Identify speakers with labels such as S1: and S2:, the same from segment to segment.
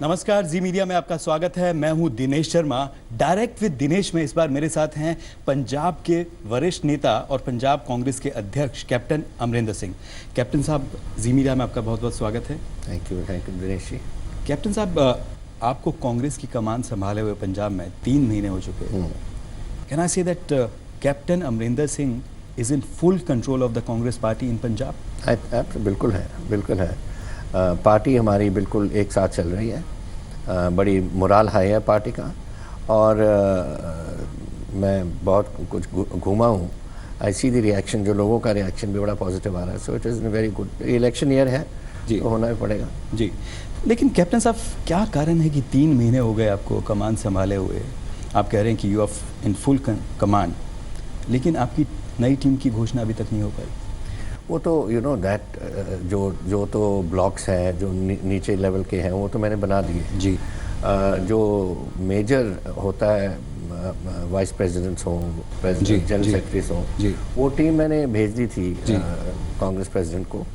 S1: नमस्कार, जी मीडिया में आपका स्वागत है। मैं हूं दिनेश शर्मा। डायरेक्ट विद दिनेश में इस बार मेरे साथ हैं पंजाब के वरिष्ठ नेता और पंजाब कांग्रेस के अध्यक्ष कैप्टन अमरिंदर सिंह। कैप्टन साहब, जी मीडिया में आपका बहुत बहुत स्वागत है।
S2: Thank you Dinesh ji.
S1: Captain साहब, आपको कांग्रेस की कमान संभाले हुए पंजाब में 3 महीने हो चुके हैं। Can I say that captain Amarinder Singh is in full control of the Congress party इन पंजाब?
S2: बिल्कुल है, बिल्कुल है। पार्टी हमारी बिल्कुल एक साथ चल रही है। बड़ी मोराल हाई है पार्टी का। और मैं बहुत कुछ घूमा हूँ। आई सी द रिएक्शन, जो लोगों का रिएक्शन भी बड़ा पॉजिटिव आ रहा है। So it is very good. Election year है जी, तो होना भी पड़ेगा
S1: जी। लेकिन कैप्टन साहब, क्या कारण है कि 3 महीने हो गए आपको कमान संभाले हुए? आप कह रहे हैं कि you are in full command, लेकिन आपकी नई टीम की घोषणा अभी तक नहीं हो पाई।
S2: वो तो यू नो दैट जो तो ब्लॉक्स हैं, जो नीचे लेवल के हैं, वो तो मैंने बना दिए
S1: जी।
S2: जो मेजर होता है, वाइस प्रेसिडेंट्स हों, प्रेसिडेंट, जनरल सेक्रेटरीज हों, वो टीम मैंने भेज दी थी कांग्रेस प्रेसिडेंट को।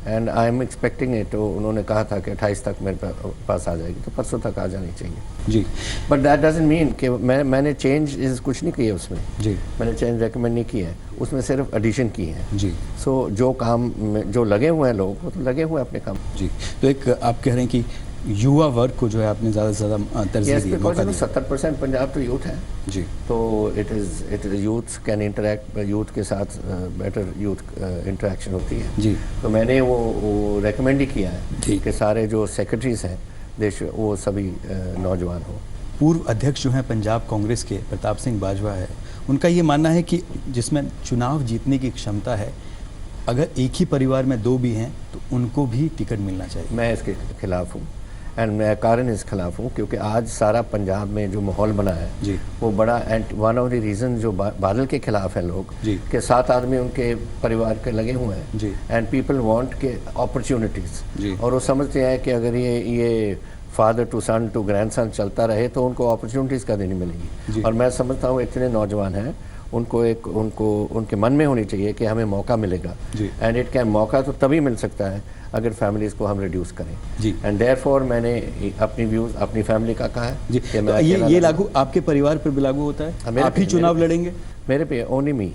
S2: And I am expecting it. उन्होंने कहा था कि 28 तक मेरे पास आ जाएगी, तो परसों तक आ जानी चाहिए जी। बट दैट डजंट मीन कि मैंने चेंज कुछ नहीं किया उसमें जी। मैंने चेंज रेकमेंड नहीं किया है, उसमें सिर्फ एडिशन की है जी। सो जो काम में जो लगे हुए हैं लोग, वो तो लगे हुए हैं अपने काम जी।
S1: तो एक आप कह रहे हैं कि युवा वर्ग को जो है आपने ज़्यादा से ज़्यादा तरजीह दी है।
S2: 70% पंजाब तो यूथ है
S1: जी।
S2: तो it is youth can interact, youth के साथ बेटर यूथ इंटरेक्शन होती है जी। तो मैंने वो रेकमेंड ही किया है कि सारे जो सेक्रेटरीज हैं देश, वो सभी नौजवान हों।
S1: पूर्व अध्यक्ष जो हैं पंजाब कांग्रेस के, प्रताप सिंह बाजवा है, उनका ये मानना है कि जिसमें चुनाव जीतने की क्षमता है, अगर एक ही परिवार में 2 भी हैं तो उनको भी टिकट मिलना चाहिए।
S2: मैं इसके खिलाफ हूँ। एंड मैं कारण इस खिलाफ हूँ क्योंकि आज सारा पंजाब में जो माहौल बना है जी, वो बड़ा वन ऑफ द रीज़न जो बादल के खिलाफ हैं लोग कि 7 आदमी उनके परिवार के लगे हुए हैं जी। एंड पीपल वांट के अपॉर्चुनिटीज़, और वो समझते हैं कि अगर ये father to son to grandson चलता रहे तो उनको अपॉर्चुनिटीज़ कभी नहीं मिलेंगी। और मैं समझता हूँ इतने नौजवान हैं, उनको उनके मन में होनी चाहिए कि हमें मौका मिलेगा। एंड इट कैन मौका तो तभी मिल सकता है अगर फैमिलीज़ को हम रिड्यूस करें जी। एंड देयरफॉर मैंने अपनी व्यूज़ अपनी फैमिली का कहा है जी। कि मैं
S1: ये लागू आपके परिवार पर भी लागू होता है? आप ही चुनाव लड़ेंगे?
S2: मेरे पे ओनली मी,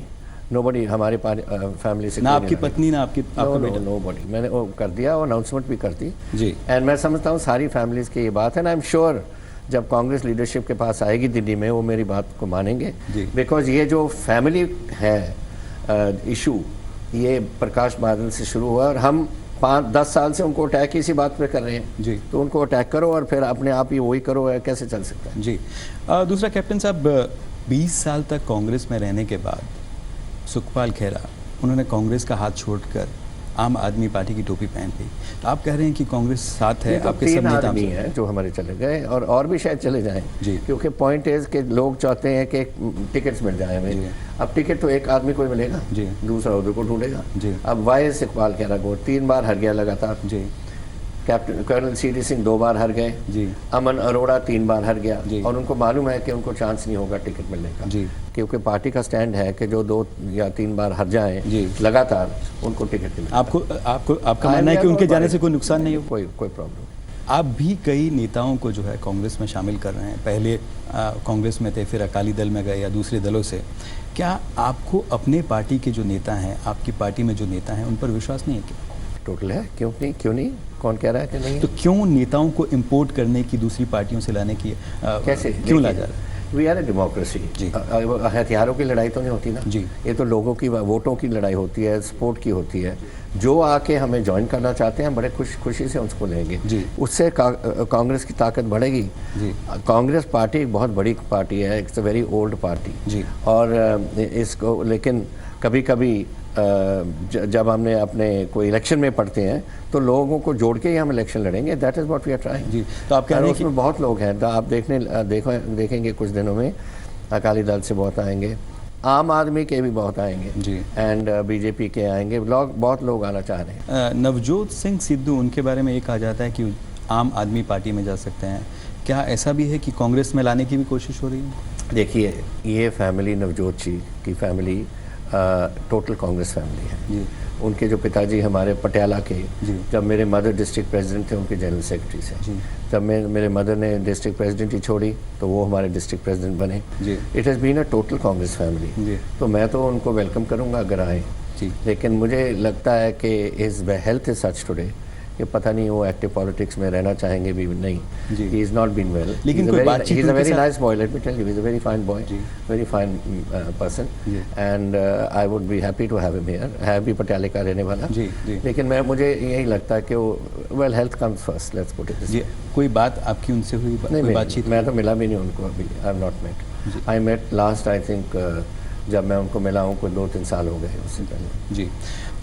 S2: नोबडी हमारे फैमिली से,
S1: ना आपकी पत्नी ना आपकी
S2: नोबडी। मैंने वो कर दिया और अनाउंसमेंट भी कर दी
S1: जी।
S2: एंड मैं समझता हूँ सारी फैमिलीज़ की ये बात है। आई एम श्योर जब कांग्रेस लीडरशिप के पास आएगी दिल्ली में, वो मेरी बात को मानेंगे। बिकॉज ये जो फैमिली है इशू, ये प्रकाश बादल से शुरू हुआ और हम 5-10 साल से उनको अटैक इसी बात पे कर रहे हैं जी। तो उनको अटैक करो और फिर अपने आप ही वही करो, कैसे चल सकता है
S1: जी। दूसरा कैप्टन साहब, 20 साल तक कांग्रेस में रहने के बाद सुखपाल खेरा, उन्होंने कांग्रेस का हाथ छोड़कर आम आदमी पार्टी की टोपी पहन ली। तो आप कह रहे हैं कि कांग्रेस साथ है, आपके सब नेता
S2: हैं जो हमारे चले गए और भी शायद चले जाएं जी। क्योंकि पॉइंट इज कि लोग चाहते हैं कि टिकट्स मिल जाए हमें। अब टिकट तो एक आदमी को ही मिलेगा जी, दूसरा उधर को ढूंढेगा जी। अब वाई सुखपाल खेरा को 3 बार हार गया लगातार जी। कैप्टन कर्नल सीडी सिंह 2 बार हार गए जी। अमन अरोड़ा 3 बार हार गया और उनको मालूम है कि उनको चांस नहीं होगा टिकट मिलने का जी। क्योंकि पार्टी का स्टैंड है कि जो 2 या 3 बार हार जाएं लगातार, उनको टिकट मिले।
S1: आपका मानना है कि उनके जाने से कोई नुकसान नहीं हो?
S2: कोई प्रॉब्लम।
S1: आप भी कई नेताओं को जो है कांग्रेस में शामिल कर रहे हैं। पहले कांग्रेस में थे, फिर अकाली दल में गए या दूसरे दलों से। क्या आपको अपने पार्टी के जो नेता हैं, आपकी पार्टी में जो नेता हैं, उन पर विश्वास नहीं है क्या?
S2: टोटल है, क्यों नहीं? कौन कह रहा है कि नहीं?
S1: तो क्यों नेताओं को इंपोर्ट करने की, दूसरी पार्टियों से लाने की
S2: कैसे
S1: क्यों ला जा रहा है?
S2: We are a democracy. हथियारों की लड़ाई तो नहीं होती ना जी। ये तो लोगों की वोटों की लड़ाई होती है, सपोर्ट की होती है। जो आके हमें ज्वाइन करना चाहते हैं, बड़े खुशी से उसको लेंगे जी। उससे कांग्रेस की ताकत बढ़ेगी जी। कांग्रेस पार्टी एक बहुत बड़ी पार्टी है, it's a very old party जी। और इसको लेकिन कभी कभी जब हमने अपने कोई इलेक्शन में पढ़ते हैं तो लोगों को जोड़ के ही हम इलेक्शन लड़ेंगे। That is what we are trying जी। तो आप कह रहे हैं कि उसमें बहुत लोग हैं, तो आप देखेंगे कुछ दिनों में अकाली दल से बहुत आएंगे, आम आदमी के भी बहुत आएंगे जी। एंड बीजेपी के आएंगे, बहुत लोग आना चाह रहे हैं।
S1: नवजोत सिंह सिद्धू, उनके बारे में ये कहा जाता है कि आम आदमी पार्टी में जा सकते हैं। क्या ऐसा भी है कि कांग्रेस में लाने की भी कोशिश हो रही है?
S2: देखिए, ये फैमिली नवजोत जी की फैमिली टोटल कांग्रेस फैमिली है जी। उनके जो पिताजी हमारे पटियाला के, जब मेरे मदर डिस्ट्रिक्ट प्रेसिडेंट थे उनके जनरल सेक्रेटरी से, जब मेरे मदर ने डिस्ट्रिक्ट प्रेसिडेंट ही छोड़ी तो वो हमारे डिस्ट्रिक्ट प्रेसिडेंट बने। It has been a total Congress family. तो मैं तो उनको वेलकम करूँगा अगर आए, लेकिन मुझे लगता है कि his health is such today कि पता नहीं वो एक्टिव पॉलिटिक्स में रहना चाहेंगे भी नहीं। He is not been well,
S1: लेकिन कोई बातचीत,
S2: he is a very nice boy, let me tell you, he is a very fine boy, very fine person, and I would be happy to have him here. है भी पटियाले का रहने वाला, लेकिन मुझे यही लगता है कि वो well health comes first, let's put it this.
S1: कोई बात आपकी उनसे हुई?
S2: नहीं, बातचीत मैं तो मिला भी नहीं उनको अभी, I have not met. I met last I think जब मैं उनको मिला हूँ कोई 2-3 साल हो गए उससे पहले।
S1: जी,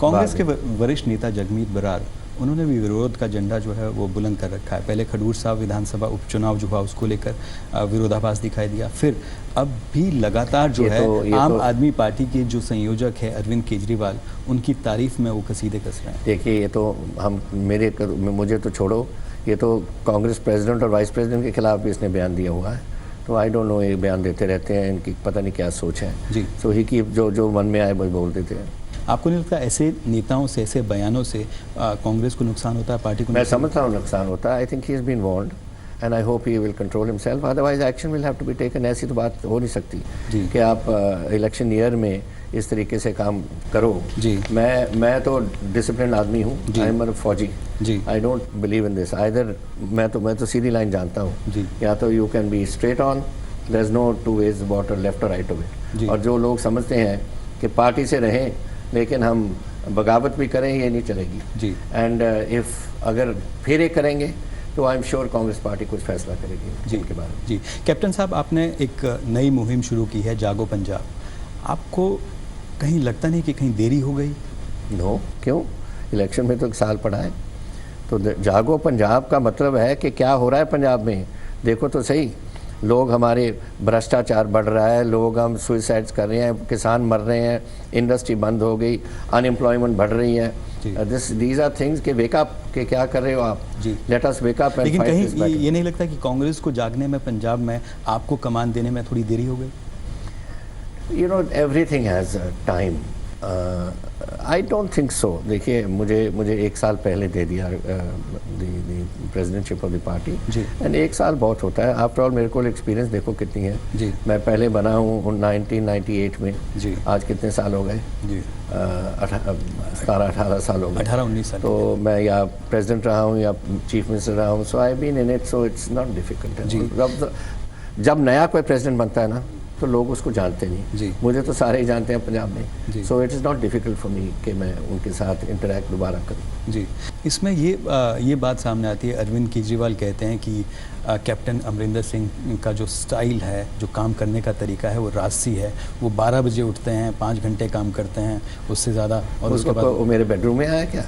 S1: कांग्रेस के वरिष्ठ नेता जगमीत बरार, उन्होंने भी विरोध का झंडा जो है वो बुलंद कर रखा है। पहले खडूर साहब विधानसभा उपचुनाव जो हुआ उसको लेकर विरोधाभास दिखाई दिया, फिर अब भी लगातार जो है आम आदमी पार्टी के जो संयोजक है अरविंद केजरीवाल, उनकी तारीफ में वो कसीदे कस रहे हैं।
S2: देखिए, ये तो हम मुझे तो छोड़ो, ये तो कांग्रेस प्रेसिडेंट और वाइस प्रेसिडेंट के खिलाफ भी इसने बयान दिया हुआ है। तो आई डोंट नो, ये बयान देते रहते हैं, इनकी पता नहीं क्या सोच है जी। सो ही की जो मन में आए बस बोल देते हैं।
S1: आपको नहीं लगता ऐसे नेताओं से, ऐसे बयानों से कांग्रेस को नुकसान होता है, पार्टी को?
S2: मैं समझता हूँ नुकसान होता है। I think he is been warned and I hope he will control himself, otherwise action will have to be taken. ऐसी तो बात हो नहीं सकती कि आप इलेक्शन ईयर में इस तरीके से काम करो जी। मैं तो डिसिप्लिन आदमी हूँ, आई एम अ फौजी जी। I don't believe in this either. मैं तो सीधी लाइन जानता हूँ, या तो you can be straight on, there is no two ways about left और राइट ऑफ इट। और जो लोग समझते हैं कि पार्टी से रहें लेकिन हम बगावत भी करें, ये नहीं चलेगी जी। एंड इफ अगर फिर एक करेंगे तो I am sure Congress party कुछ फैसला करेगी जी के बारे में।
S1: जी, कैप्टन साहब, आपने एक नई मुहिम शुरू की है जागो पंजाब। आपको कहीं लगता नहीं कि कहीं देरी हो गई?
S2: नो, क्यों? इलेक्शन में तो 1 साल पड़ा है। तो जागो पंजाब का मतलब है कि क्या हो रहा है पंजाब में, देखो तो सही। लोग हमारे भ्रष्टाचार बढ़ रहा है, लोग हम सुइसाइड्स कर रहे हैं, किसान मर रहे हैं, इंडस्ट्री बंद हो गई, अनएम्प्लॉयमेंट बढ़ रही है। दीज आर थिंग्स के वेकअप के क्या कर रहे हो आप? Let us wake up.
S1: लेकिन कहीं ये नहीं लगता कि कांग्रेस को जागने में, पंजाब में आपको कमान देने में थोड़ी देरी हो गई?
S2: You know, everything has time. I don't think so. देखिए, मुझे 1 साल पहले दे दिया the presidentship of the party, and 1 साल बहुत होता है। आफ्टर ऑल मेरे को एक्सपीरियंस देखो कितनी है जी। मैं पहले बना हूँ 1998 में जी। आज कितने साल हो गए? 17-18 साल हो गए,
S1: 18-19 साल।
S2: तो मैं या प्रेसिडेंट रहा हूँ या चीफ मिनिस्टर रहा हूँ। So I been in it, so it's not difficult. जब नया कोई प्रेसिडेंट बनता है ना तो लोग उसको जानते नहीं जी। मुझे तो सारे ही जानते हैं पंजाब में, so it is not difficult for me कि मैं उनके साथ इंटरेक्ट दोबारा करूं
S1: जी। इसमें ये बात सामने आती है, अरविंद केजरीवाल कहते हैं कि कैप्टन अमरिंदर सिंह का जो स्टाइल है, जो काम करने का तरीका है, वो राजसी है। वो 12 बजे उठते हैं, 5 घंटे काम करते हैं, उससे ज़्यादा। और उसके बाद
S2: वो मेरे बेडरूम में आया क्या?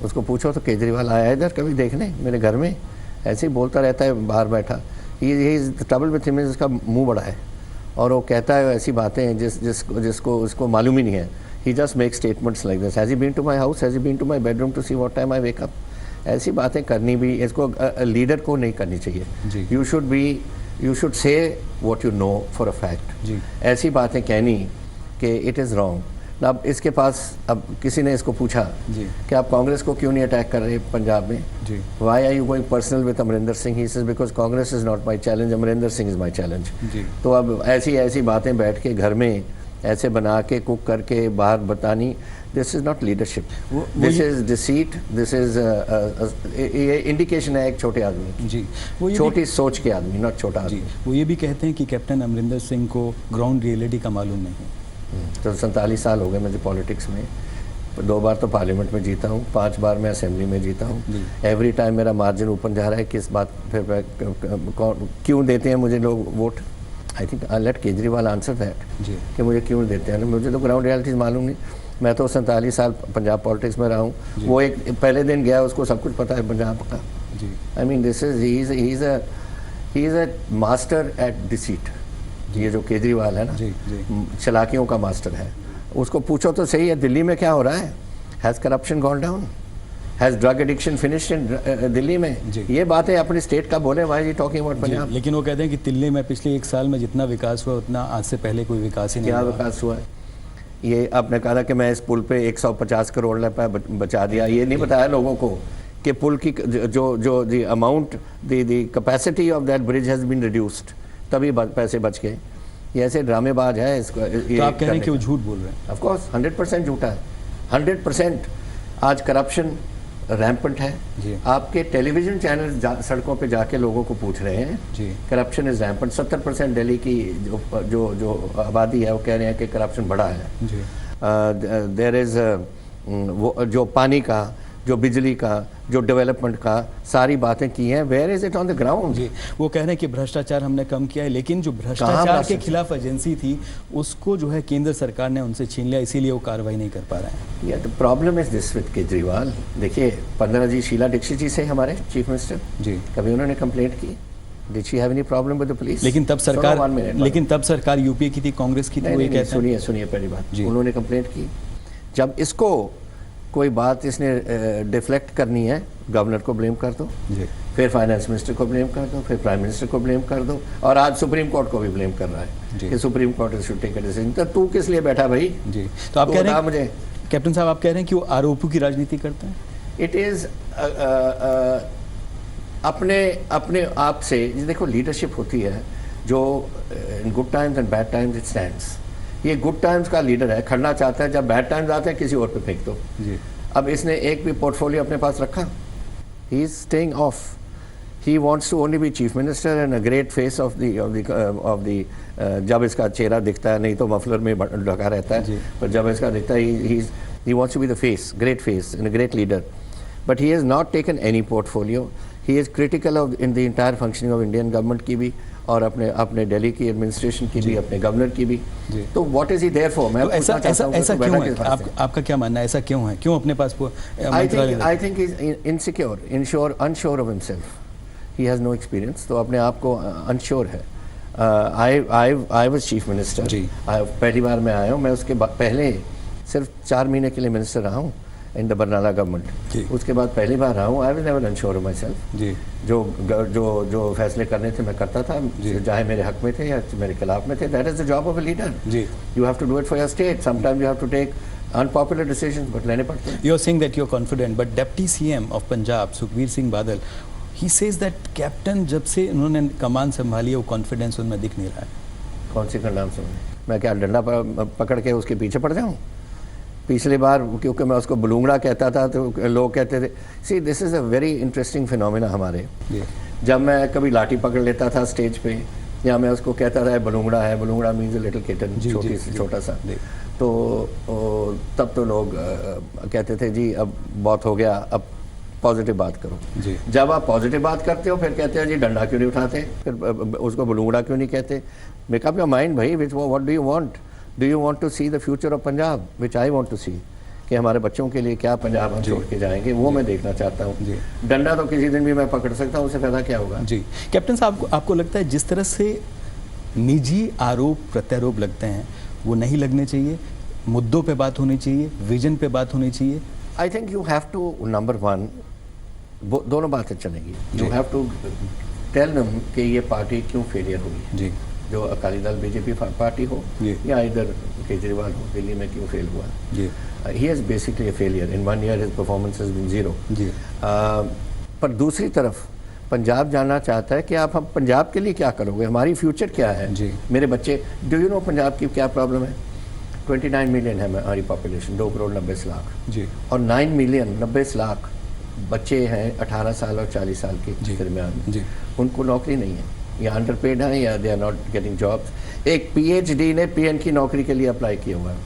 S2: उसको पूछो तो केजरीवाल आया इधर कभी देखने मेरे घर में? ऐसे ही बोलता रहता है बाहर बैठा। ये ट्रबल विथ हिम, इसका मुँह बड़ा है और वो कहता है ऐसी बातें जिसको उसको मालूम ही नहीं है। He just make statements like this, has he been to my house, has he been to my bedroom to see what time I wake up? ऐसी बातें करनी भी इसको लीडर को नहीं करनी चाहिए। You should say what you know for a fact. ऐसी बातें कहनी कि इट इज़ रॉन्ग। अब इसके पास, अब किसी ने इसको पूछा कि आप कांग्रेस को क्यों नहीं अटैक कर रहे पंजाब में? Why are you going personal with Amarinder Singh? He says because Congress is not my challenge, Amarinder Singh is my challenge. तो अब ऐसी बातें बैठ के घर में ऐसे बना के कुक करके बाहर बतानी, this is not leadership, this is deceit, this is ये इंडिकेशन है एक छोटे आदमी जी, वो छोटी सोच के आदमी, नॉट छोटा आदमी।
S1: वो ये भी कहते हैं कि कैप्टन अमरिंदर सिंह को ग्राउंड रियलिटी का मालूम नहीं।
S2: तो 47 साल हो गए मुझे पॉलिटिक्स में। 2 बार तो पार्लियामेंट में जीता हूँ, 5 बार मैं असेंबली में जीता हूँ। एवरी टाइम मेरा मार्जिन ऊपर जा रहा है। किस बात फिर क्यों देते हैं मुझे लोग vote? I think I let Kejriwal answer that कि मुझे क्यों देते हैं। मुझे तो ग्राउंड रियलिटीज़ मालूम नहीं। मैं तो 47 साल पंजाब पॉलिटिक्स में रहा हूँ। वो एक पहले दिन गया, उसको सब कुछ पता है पंजाब का। I mean this is he is a master at deceit. ये जो केजरीवाल है ना, चालाकियों का मास्टर है। उसको पूछो तो सही है, दिल्ली में क्या हो रहा है? Has corruption gone down? Has drug addiction finished इन दिल्ली में? ये बातें अपनी स्टेट का बोले, why is talking about Punjab?
S1: लेकिन वो कहते हैं कि दिल्ली में पिछले 1 साल में जितना विकास हुआ उतना आज से पहले कोई विकास ही नहीं
S2: हुआ।
S1: क्या
S2: विकास हुआ है? ये आपने कहा कि मैं इस पुल पे 150 करोड़ रुपए बचा दिया, ये नहीं बताया लोगों को कि पुल की जो the amount the capacity of that bridge has been reduced, तभी पैसे बच गए। ये ऐसे ड्रामेबाज है इसको।
S1: तो आप कह रहे हैं कि वो झूठ बोल रहे हैं?
S2: ऑफ कोर्स 100% झूठा है, 100%। आज करप्शन रैम्पेंट है। आपके टेलीविजन चैनल सड़कों पे जाके लोगों को पूछ रहे हैं, करप्शन इज रैम्पेंट। 70% दिल्ली की जो आबादी है वो कह रहे हैं कि करप्शन बढ़ा है। देयर इज वो जो पानी का, जो बिजली का, जो डेवलपमेंट का, सारी बातें की हैं। Where is it on the ground?
S1: जी, वो कह रहे हैं कि भ्रष्टाचार हमने कम किया है, लेकिन जो भ्रष्टाचार के खिलाफ एजेंसी थी उसको जो है केंद्र सरकार ने उनसे छीन लिया, इसीलिए वो कार्रवाई नहीं कर पा रहे हैं।
S2: या the problem is this with Kejriwal. देखिए 15 जी शीला दीक्षित जी से हमारे चीफ मिनिस्टर जी, कभी उन्होंने कंप्लेंट की? Did she have any problem with the police?
S1: लेकिन तब सरकार यूपीए की थी, कांग्रेस की थी। वो ये कहते हैं,
S2: सुनिए पहली बात, उन्होंने कंप्लेंट की। जब इसको कोई बात इसने डिफ्लेक्ट करनी है, गवर्नर को ब्लेम कर दो, फिर फाइनेंस मिनिस्टर को ब्लेम कर दो, फिर प्राइम मिनिस्टर को ब्लेम कर दो, और आज सुप्रीम कोर्ट को भी ब्लेम कर रहा है कि Supreme Court should take a decision. तो तू किस लिए बैठा भाई?
S1: जी, तो आप कह रहे हैं मुझे, कैप्टन साहब आप कह रहे हैं कि वो आरोपों की राजनीति करते हैं?
S2: इट इज अपने आप से। देखो लीडरशिप होती है जो in good times and bad times it stands. ये गुड टाइम्स का लीडर है, खड़ना चाहता है, जब बैड टाइम्स आते हैं किसी और पे फेंक दो। अब इसने एक भी पोर्टफोलियो अपने पास रखा? He is staying off. He wants to only be chief minister and a great face of the जब इसका चेहरा दिखता है, नहीं तो मफलर में ढका रहता है, पर जब इसका दिखता है he wants to be the face, great face and a great leader. But he has not taken any portfolio. He is critical of in the entire functioning of Indian government की भी, और अपने दिल्ली की एडमिनिस्ट्रेशन की भी, अपने governor की भी। तो what is he there for? मैं
S1: ऐसा क्यों है? आपका क्या मानना है, ऐसा क्यों है? क्यों अपने पास?
S2: I think he is insecure, unsure of himself. He has no experience, तो अपने आप को अनश्योर है। आई वाज चीफ मिनिस्टर, पहली बार मैं आया हूँ। मैं उसके पहले सिर्फ 4 महीने के लिए मिनिस्टर रहा हूँ इन द बरनाला गवर्नमेंट। उसके बाद पहली बार रहा हूँ। I was never unsure of my self. जो फैसले करने थे मैं करता था, चाहे मेरे हक में थे या मेरे खिलाफ में थे। That is the job of a leader. You have to do it for your state. Sometimes you have to take unpopular decisions, but लेने पड़ते हैं।
S1: You are saying that you are confident, but deputy CM of Punjab Sukhbir Singh Badal, he says that captain जब से उन्होंने कमान संभाली है वो confidence उनमें दिख नहीं रहा है।
S2: कौन सी नाम से? मैं क्या डंडा पकड़ के उसके पीछे पड़ जाऊँ? पिछली बार क्योंकि मैं उसको बलूंगड़ा कहता था तो लोग कहते थे। See this is a very interesting phenomena हमारे। जब मैं कभी लाठी पकड़ लेता था स्टेज पे, या मैं उसको कहता था बलूंगड़ा है, बलूंगड़ा मीन्स अ लिटिल किटन, छोटा सा, तो तब तो लोग कहते थे जी अब बहुत हो गया, अब पॉजिटिव बात करो। जब आप पॉजिटिव बात करते हो फिर कहते हैं जी डंडा क्यों नहीं उठाते, फिर उसको बलूंगड़ा क्यों नहीं कहते। मेक अप योर माइंड भाई, what do you want? Do you want to see the future of Punjab, which I want to see, कि हमारे बच्चों के लिए क्या पंजाब हम छोड़ के जाएंगे, वो मैं देखना चाहता हूँ। डंडा तो किसी दिन भी मैं पकड़ सकता हूँ, उससे फायदा क्या होगा?
S1: जी कैप्टन साहब, आपको लगता है जिस तरह से निजी आरोप प्रत्यारोप लगते हैं वो नहीं लगने चाहिए? मुद्दों पे बात होनी चाहिए, विजन पे बात होनी चाहिए।
S2: I think you have to, number one, दोनों बातें चलेंगी। You have to tell them कि ये पार्टी क्यों फेलियर हुई जी, जो अकाली दल बीजेपी पार्टी हो या इधर केजरीवाल हो, दिल्ली में क्यों फेल हुआ। He has basically a failure in 1 year, his performance has been zero. पर दूसरी तरफ पंजाब जानना चाहता है कि आप हम पंजाब के लिए क्या करोगे, हमारी फ्यूचर क्या है जी। मेरे बच्चे, डू यू नो पंजाब की क्या प्रॉब्लम है? 29 मिलियन है हमारी पॉपुलेशन, 2 करोड़ 90 लाख जी, और 9 मिलियन 90 लाख बच्चे हैं 18 साल और 40 साल के दरमियान में, उनको नौकरी नहीं है, या अंडरपेड है या they are not getting jobs. एक पीएचडी ने पीएन की नौकरी के लिए अप्लाई किया हुआ है।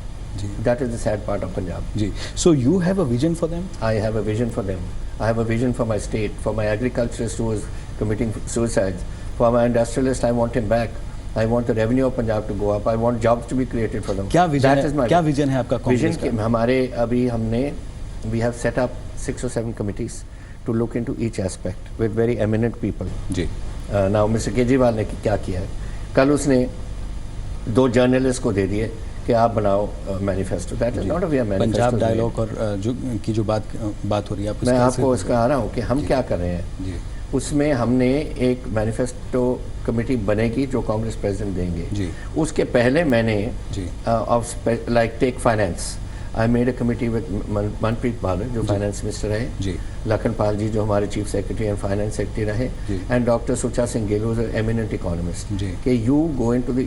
S2: That is the sad part of Punjab
S1: ji. So you have a vision for them?
S2: I have a vision for them. I have a vision for my state, for my agriculturist who is committing suicides, for my industrialist I want him back. I want the revenue of Punjab to go up. I want jobs to be created for them.
S1: क्या vision है आपका?
S2: Vision के हमारे अभी हमने we have set up 6 or 7 committees to look into each aspect with very eminent people. Ji. Now Mr. Kejriwal ने क्या किया है, कल उसने 2 जर्नलिस्ट को दे दिए कि आप बनाओ manifesto. That is not a manifesto.
S1: Punjab dialogue और जो बात हो रही है,
S2: मैं आपको उसका आ रहा हूँ कि हम क्या कर रहे हैं। उसमें हमने एक मैनिफेस्टो कमेटी बनेगी जो कांग्रेस प्रेसिडेंट देंगे
S1: जी।
S2: उसके पहले मैंने
S1: जी
S2: like take finance, I made a committee with Manpreet Badal जो फाइनेंस मिनिस्टर रहे
S1: जी,
S2: लखन पाल जी जो हमारे chief secretary and finance secretary रहे, and doctor Sucha Singh Gill whose eminent economist, कि you go into the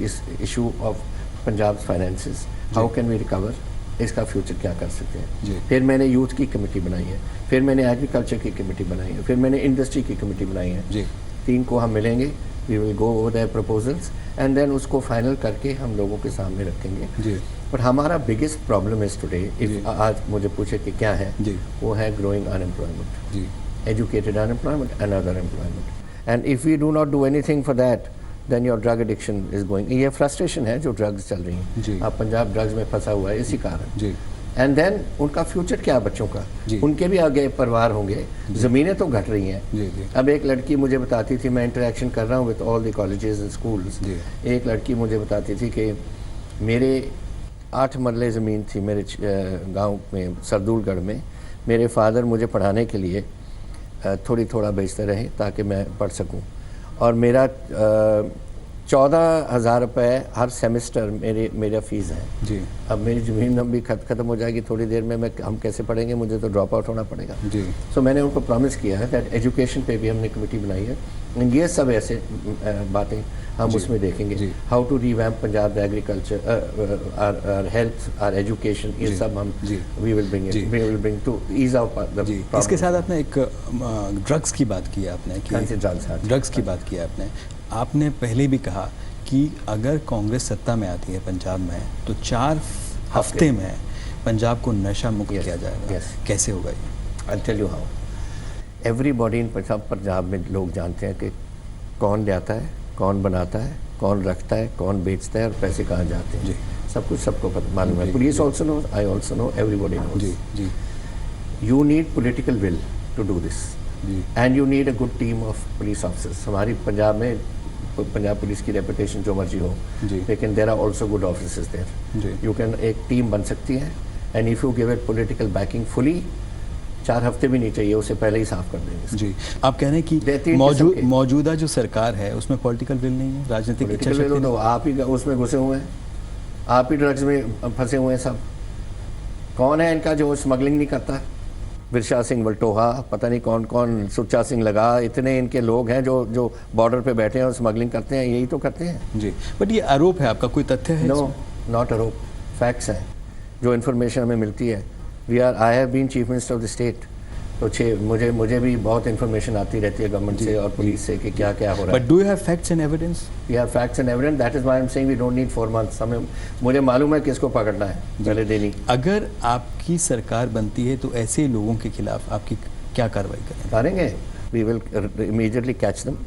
S2: issue of Punjab finances, how can we recover, इसका future क्या कर सकते हैं। फिर मैंने यूथ की कमेटी बनाई है, फिर मैंने एग्रीकल्चर की कमेटी बनाई है, फिर मैंने इंडस्ट्री की कमेटी बनाई है। 3 को हम मिलेंगे, we will go over their proposals and then उसको फाइनल करके हम लोगों के सामने रखेंगे। बट हमारा biggest problem is today, if आज मुझे पूछे कि क्या है, वो है growing unemployment, educated unemployment and other employment, and if we do not do anything for that then your drug addiction is going. ये फ्रस्ट्रेशन है जो ड्रग्स चल रही हैं, अब पंजाब ड्रग्स में फंसा हुआ है इसी कारण। एंड देन उनका फ्यूचर क्या बच्चों का, उनके भी आगे परिवार होंगे, ज़मीनें तो घट रही हैं। अब एक लड़की मुझे बताती थी, मैं इंटरेक्शन कर रहा हूँ with all the colleges and schools, एक लड़की मुझे बताती थी कि मेरे 8 मरले ज़मीन थी मेरे गांव में सरदूलगढ़ में, मेरे फादर मुझे पढ़ाने के लिए थोड़ा बेचते रहे ताकि मैं पढ़ सकूं, और मेरा 14,000 रुपये हर सेमेस्टर मेरा फ़ीस है जी। अब मेरी ज़मीन भी ख़त्म हो जाएगी थोड़ी देर में, हम कैसे पढ़ेंगे, मुझे तो ड्रॉप आउट होना पड़ेगा जी। सो मैंने उनको प्रॉमिस किया है दैट एजुकेशन पे भी हमने कमेटी बनाई है, ये सब ऐसे बातें हम उसमें देखेंगे, how to revamp Punjab agriculture, or health, or education, ये सब हम we will bring to ease out the.
S1: इसके साथ आपने एक ड्रग्स की बात की, आपने ड्रग्स की बात की आपने पहले भी कहा कि अगर कांग्रेस सत्ता में आती है पंजाब में तो 4 हफ्ते में पंजाब को नशा मुक्त किया जाएगा। कैसे होगा ये?
S2: I tell you how. Everybody in Punjab में लोग जानते हैं कि कौन लाता है, कौन बनाता है, कौन रखता है, कौन बेचता है और पैसे कहाँ जाते हैं, सब कुछ सबको मालूम है। Police also know, I also know, everybody knows. You need political will to do this and you need a good team of police officers. हमारी पंजाब में पंजाब पुलिस की रेपुटेशन जो मर्जी हो, लेकिन there are also good officers there. You can, एक team बन सकती है and if you give it political backing fully, 4 हफ्ते भी नहीं चाहिए, उसे पहले ही साफ कर देंगे जी।
S1: आप कह रहे हैं कि मौजूदा जो सरकार है उसमें पॉलिटिकल विल नहीं है, राजनीतिक इच्छा शक्ति नहीं।
S2: तो आप ही उसमें घुसे हुए हैं, आप ही ड्रग्स में फंसे हुए हैं सब। कौन है इनका जो स्मगलिंग नहीं करता? विरशा सिंह वल्टोहा, पता नहीं कौन कौन, सुच्चा सिंह लगा, इतने इनके लोग हैं जो बॉर्डर पे बैठे हैं और स्मगलिंग करते हैं, यही तो करते हैं
S1: जी। बट ये आरोप है आपका, कोई तथ्य है?
S2: नो, नॉट आरोप, फैक्ट्स हैं जो इन्फॉर्मेशन हमें मिलती है। I have been chief minister of the state, तो मुझे भी बहुत इन्फॉर्मेशन आती रहती है गवर्नमेंट से और पुलिस से कि क्या क्या हो रहा है।
S1: But do you have facts and evidence?
S2: We have facts and evidence, that is why I am saying we don't need 4 months. हमें, मुझे मालूम है किसको पकड़ना है पहले दिन ही।
S1: अगर आपकी सरकार बनती है तो ऐसे लोगों के खिलाफ आपकी क्या कार्रवाई
S2: करेंगे? We will immediately catch them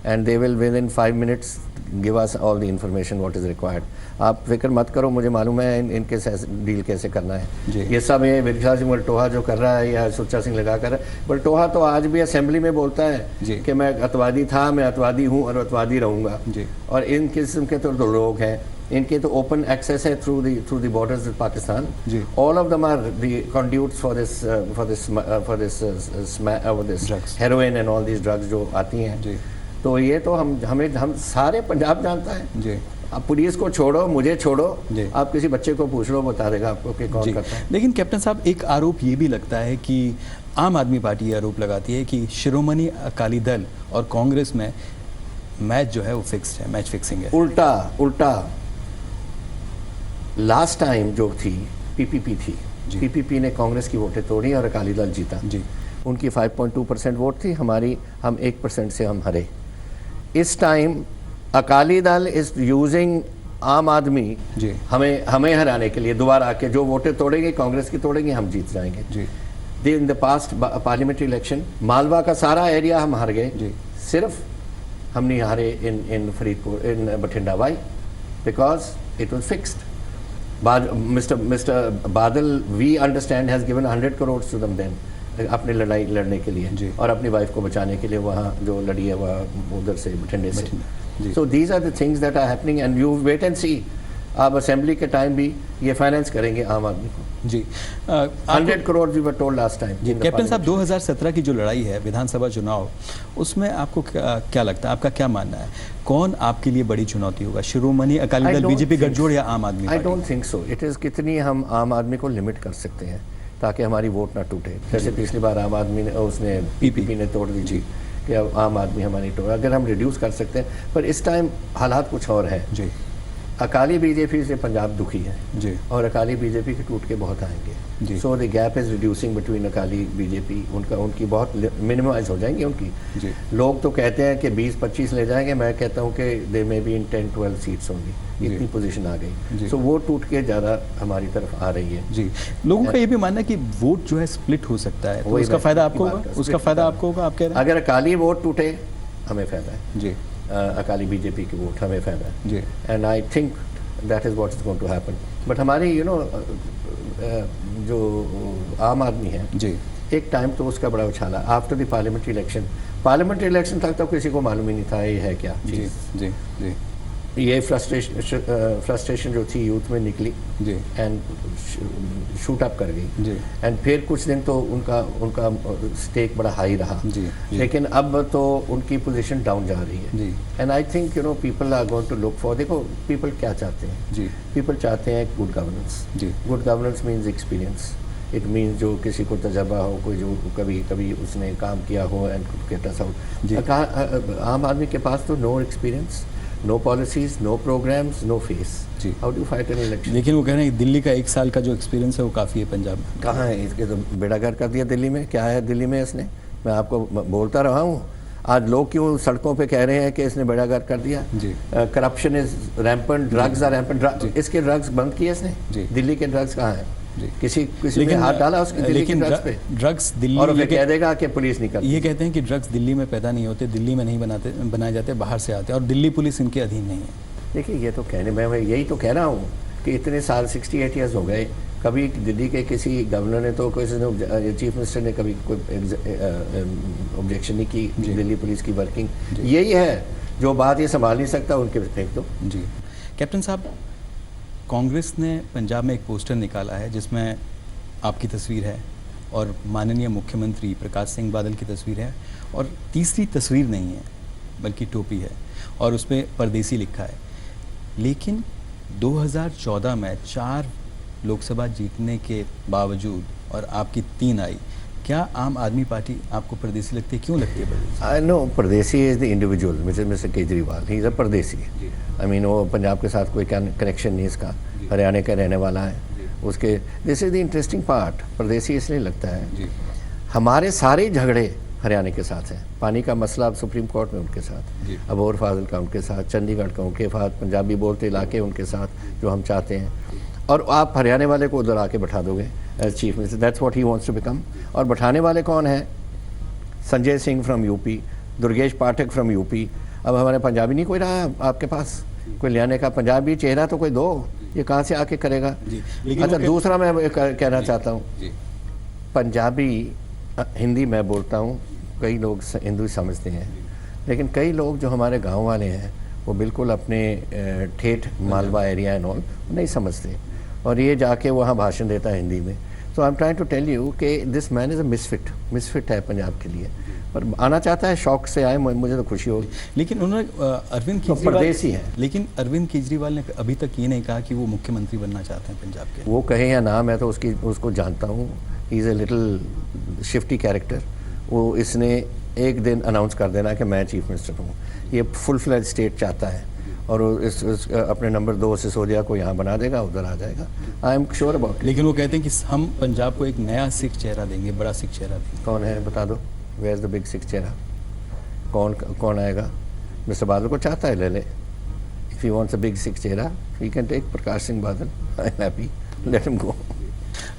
S2: and they will within 5 minutes give us all the information what is required. आप फिक्र मत करो, मुझे मालूम है इनके डील कैसे करना है। ये सब ये विरसा सिंह वल्टोहा जो कर रहा है या सुच्चा सिंह लगा कर, वल्टोहा तो आज भी असेंबली में बोलता है कि मैं अतवादी था, मैं अतवादी हूँ और अतवादी रहूँगा। और इन किस्म के तो लोग हैं, इनके तो ओपन एक्सेस है through the borders of Pakistan. All of them are the conduits for this heroin and all this drugs जो आती हैं। तो ये तो हम सारे पंजाब जानता है जी। आप पुलिस को छोड़ो, मुझे छोड़ो, आप किसी बच्चे को पूछ लो, बता देगा आपको कि कौन करता है।
S1: लेकिन कैप्टन साहब, एक आरोप ये भी लगता है कि आम आदमी पार्टी ये आरोप लगाती है कि शिरोमणि अकाली दल और कांग्रेस में मैच जो है वो फिक्स्ड है, मैच फिक्सिंग है।
S2: उल्टा लास्ट टाइम जो थी पीपीपी थी, पीपीपी ने कांग्रेस की वोटें तोड़ी और अकाली दल जीता जी। उनकी 5.2% वोट थी, हम 1% से हम हारे। इस time Akali Dal is using आम आदमी जी हमें हराने के लिए दोबारा आके, जो वोटें तोड़ेंगे कांग्रेस की तोड़ेंगे, हम जीत जाएंगे जी। In the past parliamentary election Malwa का सारा एरिया हम हार गए जी, सिर्फ हम नहीं हारे in Faridkot, in Bathinda. Why? Because it was fixed. Mister Badal, we understand, has given 100 crore to them then, अपनी लड़ाई लड़ने के लिए और अपनी वाइफ को बचाने के लिए, वहाँ जो लड़ी है वह उधर से बठिंडे से। So these are the things that are happening and you wait and see आप असेंबली के टाइम भी ये फाइनेंस करेंगे आम आदमी को।
S1: जी
S2: 100 crore we were told last time.
S1: जी कैप्टन साहब, 2017 की जो लड़ाई है विधानसभा चुनाव, उसमें आपको क्या लगता है, आपका क्या मानना है, कौन आपके लिए बड़ी चुनौती होगा, शिरोमणि अकाली दल बीजेपी गठजोड़ या आम Aadmi party?
S2: I don't think so. It is कितनी हम आम आदमी को लिमिट कर सकते हैं ताकि हमारी वोट ना टूटे। जैसे पिछली बार आम आदमी ने उसने पीपीपी ने तोड़ दी थी कि अब आम आदमी हमारी तोड़, अगर हम रिड्यूस कर सकते हैं। पर इस टाइम हालात कुछ और है
S1: जी।
S2: अकाली बीजेपी से पंजाब दुखी है
S1: जी,
S2: और अकाली बीजेपी के टूट के बहुत आएंगे। So the gap is reducing between Akali BJP, उनकी बहुत मिनिमाइज हो जाएंगी उनकी
S1: जी।
S2: लोग तो कहते हैं कि 20-25 ले जाएंगे, मैं कहता हूँ कि दे मे बी इन 10-12 सीट्स होंगी, इतनी पोजीशन आ गई। सो वो टूट के ज़्यादा हमारी तरफ आ रही है
S1: जी। लोगों का ये भी मानना है कि वोट जो है स्प्लिट हो सकता है, तो उसका फायदा आपको होगा, उसका फायदा आपको होगा, आप कह रहे हैं?
S2: अगर अकाली वोट टूटे हमें फायदा है
S1: जी,
S2: अकाली बीजेपी की वोट हमें फायदा है
S1: जी।
S2: And I think that is what is going to happen. But हमारी जो आम आदमी है
S1: जी,
S2: एक टाइम तो उसका बड़ा उछाला आफ्टर द पार्लियामेंट्री इलेक्शन तक तो किसी को मालूम ही नहीं था ये है क्या
S1: जी जी जी।
S2: ये फ्रस्ट्रेशन जो थी यूथ में निकली
S1: जी
S2: एंड शूट अप कर गई
S1: जी।
S2: एंड फिर कुछ दिन तो उनका स्टेक बड़ा हाई रहा
S1: जी, जी।
S2: लेकिन अब तो उनकी पोजीशन डाउन जा रही है
S1: जी।
S2: And I think people are going to look for, देखो पीपल क्या चाहते हैं
S1: जी।
S2: पीपल चाहते हैं गुड गवर्नेंस।
S1: जी।
S2: Good governance means experience, it means जो किसी को तजर्बा हो, कोई जो कभी उसने काम किया हो एंड गेट अस आउट। आम आदमी के पास तो no experience, no policies, no programs, no face. How do fight an election?
S1: लेकिन वो कह रहे हैं दिल्ली का 1 साल का जो एक्सपीरियंस है वो काफ़ी है पंजाब में।
S2: कहाँ है? इसके तो बेड़ागर कर दिया दिल्ली में। क्या है दिल्ली में इसने? मैं आपको बोलता रहा हूँ, आज लोग क्यों सड़कों पे कह रहे हैं कि इसने बेड़ागर कर दिया? Corruption is rampant, drugs are rampant. इसके ड्रग्स बंद किए इसने? दिल्ली के ड्रग्स कहाँ हैं? किसी ने हाथ डाला उसके दिल्ली के ड्रग्स पे?
S1: ड्रग्स दिल्ली,
S2: और फिर कह देगा कि पुलिस नहीं करती।
S1: ये कहते हैं कि ड्रग्स दिल्ली में पैदा नहीं होते, दिल्ली में नहीं बनाए जाते, बाहर से आते हैं और दिल्ली पुलिस इनके अधीन नहीं है।
S2: देखिए ये तो कहने मैं यही तो कह रहा हूँ कि इतने साल 68 ईयर्स हो गए, कभी दिल्ली के किसी गवर्नर ने तो किसी ने, चीफ मिनिस्टर ने कभी कोई ऑब्जेक्शन नहीं की दिल्ली पुलिस की वर्किंग। यही है जो बात ये संभाल नहीं सकता उनके फेंक दो।
S1: जी कैप्टन साहब, कांग्रेस ने पंजाब में एक पोस्टर निकाला है जिसमें आपकी तस्वीर है और माननीय मुख्यमंत्री प्रकाश सिंह बादल की तस्वीर है और तीसरी तस्वीर नहीं है बल्कि टोपी है और उसमें परदेसी लिखा है। लेकिन 2014 में 4 लोकसभा जीतने के बावजूद और आपकी 3 आई, क्या आम आदमी पार्टी आपको परदेसी लगती है? क्यों लगती है परदेसी?
S2: I know pardesi is the individual mister Kejriwal, he is a pardesi. I mean वो पंजाब के साथ कोई कनेक्शन नहीं इसका, हरियाणा का रहने वाला है उसके। This is the interesting part. परदेसी इसलिए लगता है हमारे सारे झगड़े हरियाणा के साथ हैं। पानी का मसला अब सुप्रीम कोर्ट में उनके साथ, अबोर फाजिल का उनके साथ, चंडीगढ़ का उनके साथ, पंजाबी बोलते इलाके उनके साथ जो हम चाहते हैं। और आप हरियाणा वाले को उधर आके बैठा दोगे as chief minister, that's what he wants to become. और बैठाने वाले कौन हैं? Sanjay Singh from UP, Durgesh Pathak from UP. अब हमारे पंजाबी नहीं कोई रहा है आपके पास, कोई लियाने का पंजाबी चेहरा तो कोई दो, ये कहाँ से आके करेगा? अच्छा दूसरा मैं कहना चाहता हूँ, पंजाबी हिंदी मैं बोलता हूँ, कई लोग हिंदू समझते हैं, लेकिन कई लोग जो हमारे गांव वाले हैं वो बिल्कुल अपने ठेठ मालवा एरिया एंड ऑल नहीं समझते और ये जाके वहाँ भाषण देता है हिंदी में। तो I am trying to tell you कि this man is a misfit है पंजाब के लिए, पर आना चाहता है, शौक से आए, मुझे तो खुशी होगी।
S1: लेकिन उन्होंने अरविंद केजरीवाल
S2: परदेसी है,
S1: लेकिन अरविंद केजरीवाल ने अभी तक ये नहीं कहा कि वो मुख्यमंत्री बनना चाहते हैं पंजाब के।
S2: वो कहे या ना, मैं तो उसको जानता हूँ, he is a little shifty character. वो इसने एक दिन अनाउंस कर देना कि मैं चीफ मिनिस्टर हूँ। ये फुल फ्लैज स्टेट चाहता है और इस अपने नंबर 2 सिसोदिया को यहाँ बना देगा, उधर आ जाएगा। I am sure about.
S1: लेकिन वो कहते हैं कि हम पंजाब को एक नया सिख चेहरा देंगे, बड़ा सिख चेहरा देंगे।
S2: कौन है बता दो, where is the big Sikh चेहरा? कौन आएगा? मिस्टर बादल को चाहता है, ले ले। If he wants a big Sikh चेहरा ही कैन टेक प्रकाश सिंह बादल, I am happy, let him go.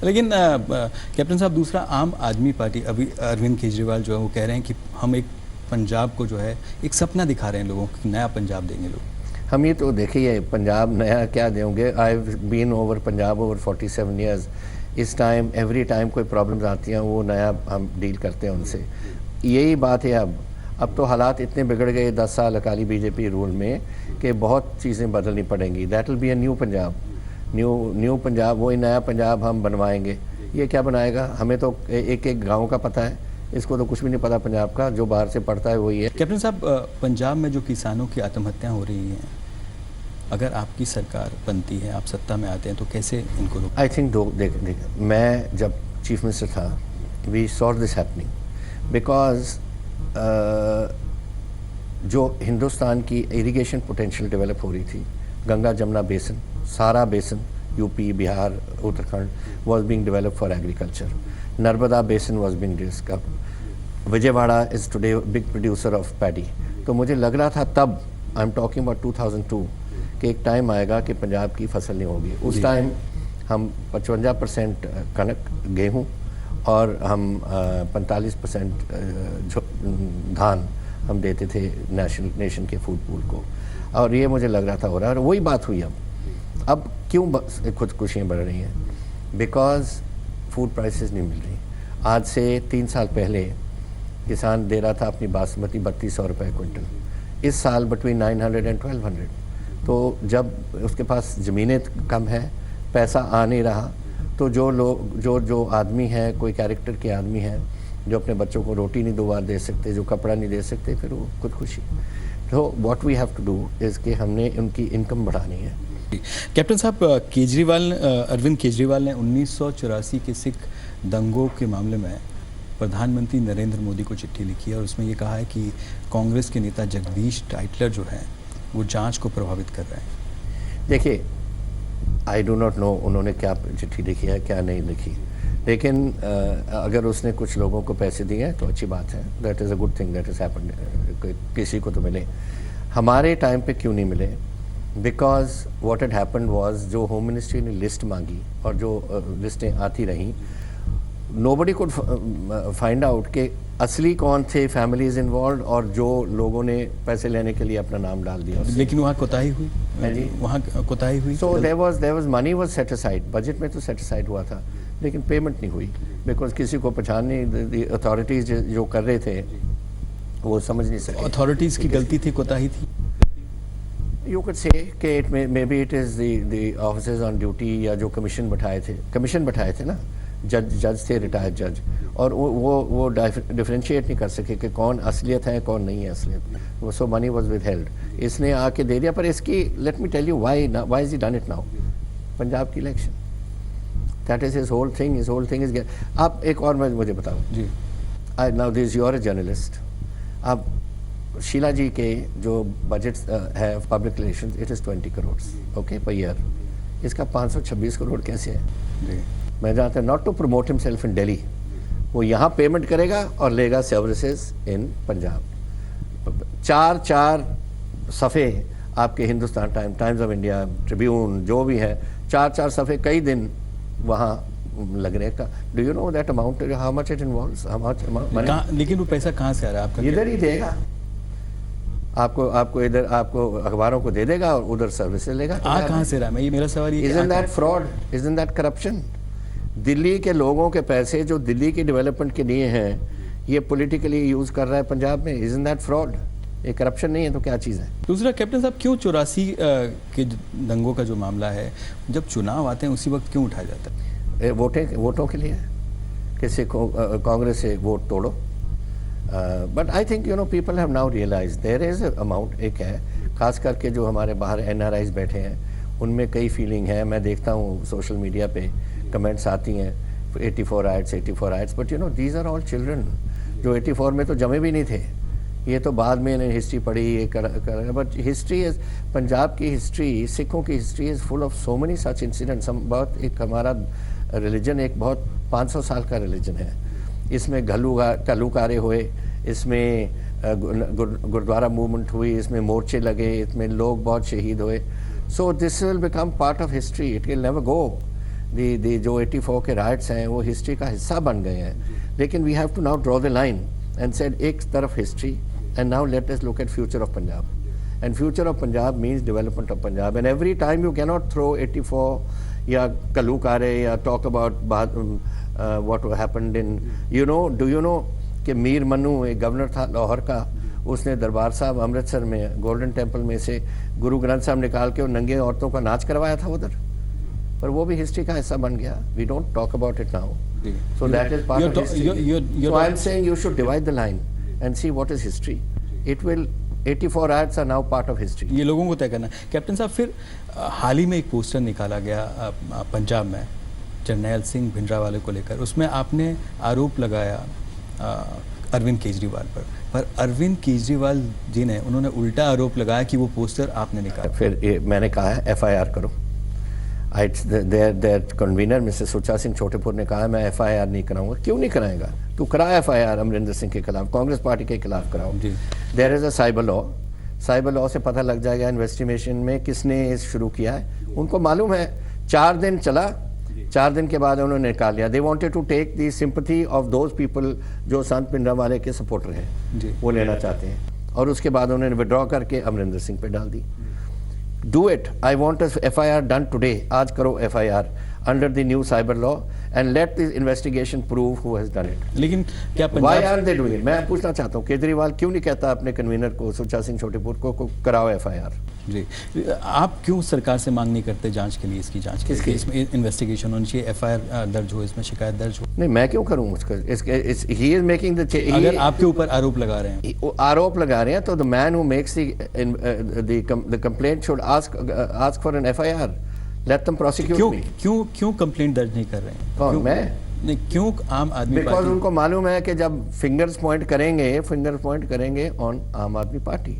S1: लेकिन कैप्टन साहब, दूसरा आम आदमी पार्टी, अभी अरविंद केजरीवाल जो है वो कह रहे हैं कि हम एक पंजाब को जो है एक सपना दिखा रहे हैं लोगों को, नया पंजाब देंगे लोग।
S2: हम ये तो देखिए पंजाब नया क्या देंगे। I have been over Punjab over 47 years. इस टाइम एवरी टाइम कोई प्रॉब्लम्स आती हैं वो नया हम डील करते हैं उनसे। यही बात है। अब अब तो हालात इतने बिगड़ गए 10 साल अकाली बीजेपी रूल में कि बहुत चीज़ें बदलनी पड़ेंगी। That will be a new Punjab, new Punjab, वही नया पंजाब हम बनवाएंगे। ये क्या बनाएगा? हमें तो एक एक गांव का पता है, इसको तो कुछ भी नहीं पता पंजाब का, जो बाहर से पढ़ता है वही है।
S1: कैप्टन साहब, पंजाब में जो किसानों की आत्महत्याएं हो रही हैं, अगर आपकी सरकार बनती है, आप सत्ता में आते हैं, तो कैसे इनको रोक?
S2: आई थिंक देख मैं जब चीफ मिनिस्टर था, we saw this happening because जो हिंदुस्तान की इरिगेशन पोटेंशियल डेवलप हो रही थी, गंगा जमुना बेसिन, सारा basin, UP, Bihar, Uttarakhand was being developed for agriculture. Narmada basin was being discovered. Vijayawada is today a big producer of paddy. तो मुझे लग रहा था तब, आई एम टॉकिंग अबाउट 2002, कि एक टाइम आएगा कि पंजाब की फसल नहीं होगी। उस टाइम हम 55% कनक, गेहूँ और हम 45% धान हम देते थे नेशन के फूड पूल को, और ये मुझे लग रहा था हो रहा है। और वही बात हुई अब क्यों खुदकुशियाँ बढ़ रही हैं? बिकॉज फूड प्राइसेस नहीं मिल रही। आज से 3 साल पहले किसान दे रहा था अपनी बासमती 3200 रुपये क्विंटल, इस साल बिटवीन 900 एंड 1200। तो जब उसके पास ज़मीनें कम है, पैसा आ नहीं रहा, तो जो लोग जो आदमी है, कोई कैरेक्टर के आदमी है, जो अपने बच्चों को रोटी नहीं 2 बार दे सकते, जो कपड़ा नहीं दे सकते, फिर वो खुदकुशी। तो what we have to do is कि हमने उनकी इनकम बढ़ानी है।
S1: कैप्टन साहब, अरविंद केजरीवाल ने 1984 के सिख दंगों के मामले में प्रधानमंत्री नरेंद्र मोदी को चिट्ठी लिखी है और उसमें ये कहा है कि कांग्रेस के नेता जगदीश टाइटलर जो हैं वो जांच को प्रभावित कर रहे हैं।
S2: देखिए, आई डू नॉट नो उन्होंने क्या चिट्ठी लिखी है, क्या नहीं लिखी, लेकिन अगर उसने कुछ लोगों को पैसे दिए हैं तो अच्छी बात है। That is a good thing that is happened. किसी को तो मिले, हमारे टाइम पे क्यों नहीं मिले? Because what had happened was, जो होम मिनिस्ट्री ने लिस्ट मांगी और जो लिस्टें आती रहीं, नोबडी कुड फाइंड आउट कि असली कौन थे फैमिलीज इन्वॉल्व और जो लोगों ने पैसे लेने के लिए अपना नाम डाल दिया।
S1: लेकिन वहाँ कोताही हुई, वहाँ कोताही हुई।
S2: So there was money was set aside, budget में तो सेट असाइड हुआ था, लेकिन पेमेंट नहीं हुई बिकॉज किसी को पहचान नहीं, अथॉरिटीज जो कर रहे थे वो समझ नहीं सके।
S1: अथॉरिटीज की गलती थी, कोताही थी।
S2: You could say कि maybe it is the officers on duty या जो कमीशन बैठाए थे ना, जज थे, रिटायर्ड जज, और वो डिफरेंशिएट नहीं कर सके कि कौन असलियत है कौन नहीं है असलियत। वो सो मनी वाज विदहेल्ड, इसने आके दे दिया। पर इसकी let me tell you why is he done it now? Punjab की election, that is his whole thing is. आप एक और मुझे बताओ जी, now this you are a journalist. आप शीला जी के जो बजट है public relation, it is 20 crore okay per year. इसका 526 करोड़ कैसे है? जी, मैं जानता हूँ, not to promote himself in Delhi, वो यहाँ पेमेंट करेगा और लेगा सर्विसेज इन पंजाब। 4 सफ़े आपके Hindustan times of India, Tribune, जो भी है, 4 सफ़े कई दिन वहाँ लगने का। Do you know that amount, how much it involves, how much? लेकिन
S1: वो पैसा कहाँ से आ रहा है आपका?
S2: इधर ही देगा आपको इधर, आपको अखबारों को दे देगा और उधर सर्विस लेगा।
S1: कहाँ से रहा? ये मेरा सवाल ये,
S2: isn't that fraud, isn't that corruption? Delhi के लोगों के पैसे जो दिल्ली की डेवलपमेंट के लिए हैं, ये पॉलिटिकली यूज़ कर रहा है पंजाब में। Isn't that fraud? ये करप्शन नहीं है तो क्या चीज़ है?
S1: दूसरा, कैप्टन साहब, क्यों 84 के दंगों का जो मामला है, जब चुनाव आते हैं उसी वक्त क्यों उठाया जाता है?
S2: वोटों के लिए, किसी को कांग्रेस से वोट तोड़ो। But I think people have now realize there is amount. एक है खास करके जो हमारे बाहर NRIs बैठे हैं, उनमें कई फीलिंग है। मैं देखता हूँ सोशल मीडिया पे कमेंट्स आती हैं 84 riots, but these are all children जो 84 में तो जमे भी नहीं थे। ये तो बाद में इन्हें हिस्ट्री पढ़ी, ये बट हिस्ट्री इज, पंजाब की हिस्ट्री, सिखों की history is full of so many such incidents. हम बहुत, एक हमारा रिलीजन एक बहुत 500 साल का रिलीजन है। इसमें घल्लूकारे हुए, इसमें गुरुद्वारा मूवमेंट हुई, इसमें मोर्चे लगे, इसमें लोग बहुत शहीद हुए। So this will become part of history, it will never go. दी जो 84 के राइट्स हैं वो हिस्ट्री का हिस्सा बन गए हैं। लेकिन we have to now draw the line and said, एक तरफ history and now let us look at future of Punjab. And future of Punjab means development of Punjab. And every time you cannot throw 84 या घल्लूकारे या talk about what happened in, do you know कि मीर मनु एक governor था लाहौर का, उसने दरबार साहब अमृतसर में गोल्डन टेम्पल में से गुरु ग्रंथ साहब निकाल के और नंगे औरतों का नाच करवाया था उधर, पर वो भी हिस्ट्री का हिस्सा बन गया. We don't talk about it now. So that is part of history. So I am saying you should divide the line and see what is history. It will 84 acts are now part of history.
S1: ये लोगों को तय करना. Captain साहब, फिर हाल ही में एक poster निकाला गया पंजाब में जरनैल सिंह भिंडरावाले को लेकर. उसमें आपने आरोप लगाया अरविंद केजरीवाल पर अरविंद केजरीवाल जी ने उन्होंने उल्टा आरोप लगाया कि वो पोस्टर आपने निकाला.
S2: फिर मैंने कहा है FIR करो. देयर कन्वीनर मिस्टर सुचा सिंह छोटेपुर ने कहा मैं FIR नहीं कराऊंगा. क्यों नहीं कराएगा? तू करा FIR अमरिंदर सिंह के खिलाफ, कांग्रेस पार्टी के खिलाफ कराओ. There is a cyber law से पता लग जाएगा इन्वेस्टिगेशन में किसने शुरू किया है. उनको मालूम है 4 दिन चला, 4 दिन के बाद उन्होंने निकाल लिया. They wanted to take the sympathy of those people जो संत भिंडरावाले के सपोर्टर हैं, वो लेना चाहते हैं, और उसके बाद उन्होंने विड्रॉ करके अमरिंदर सिंह पे डाल दी. Do it. I want a FIR done today. आज करो FIR under the new cyber law and let the investigation prove who has done it.
S1: लेकिन क्या
S2: Why aren't they doing it? मैं पूछना चाहता हूँ केजरीवाल क्यों नहीं कहता अपने कन्वीनर को सुचा सिंह छोटेपुर को कराओ FIR.
S1: जी, आप क्यों सरकार से मांग नहीं करते जांच के लिए, इसकी जांच
S2: किसकी?
S1: इसमें इन्वेस्टिगेशन होनी चाहिए, FIR दर्ज हो, इसमें शिकायत दर्ज हो.
S2: नहीं, मैं क्यों करूँ उसका? he is making the
S1: अगर आपके ऊपर आरोप लगा रहे हैं,
S2: आरोप लगा रहे हैं, तो the man who makes the complaint should ask for an FIR. Let them prosecute me.
S1: क्यों कंप्लेंट दर्ज नहीं कर रहे हैं?
S2: कौन? मैं
S1: नहीं, क्यों आम आदमी
S2: पार्टी? बिकॉज उनको मालूम है कि जब फिंगर्स पॉइंट करेंगे ऑन आम आदमी पार्टी,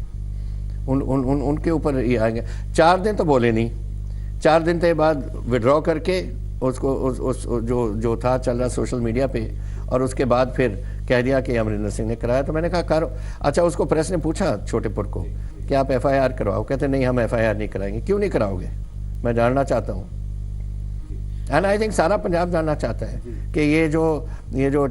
S2: उनके ऊपर ये आएंगे. 4 दिन तो बोले नहीं, 4 दिन के बाद विड्रॉ करके उसको उस जो था चल रहा सोशल मीडिया पे, और उसके बाद फिर कह दिया कि अमरिंदर सिंह ने कराया. तो मैंने कहा करो. अच्छा, उसको प्रेस ने पूछा छोटेपुर को कि आप FIR करवाओ. कहते नहीं, हम FIR नहीं कराएंगे. क्यों नहीं कराओगे? मैं जानना चाहता हूँ. एंड आई थिंक सारा पंजाब जानना चाहता है कि ये जो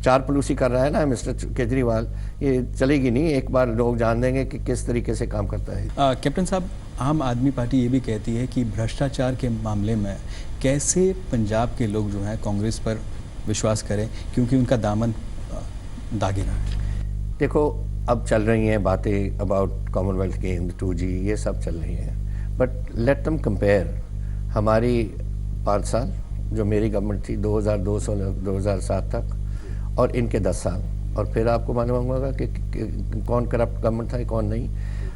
S2: चारपलूसी कर रहा है ना मिस्टर केजरीवाल, ये चलेगी नहीं. एक बार लोग जान देंगे कि किस तरीके से काम करता है.
S1: कैप्टन साहब, आम आदमी पार्टी ये भी कहती है कि भ्रष्टाचार के मामले में कैसे पंजाब के लोग जो हैं कांग्रेस पर विश्वास करें, क्योंकि उनका दामन दागे रहा है.
S2: देखो, अब चल रही हैं बातें अबाउट कॉमनवेल्थ गेम 2G, ये सब चल रही हैं, बट लेट देम कंपेयर. हमारी 5 साल जो मेरी गवर्नमेंट थी 2002 से 2007 तक, और इनके 10 साल, और फिर आपको मालूम होगा कि कौन करप्ट गवर्नमेंट था, कौन नहीं.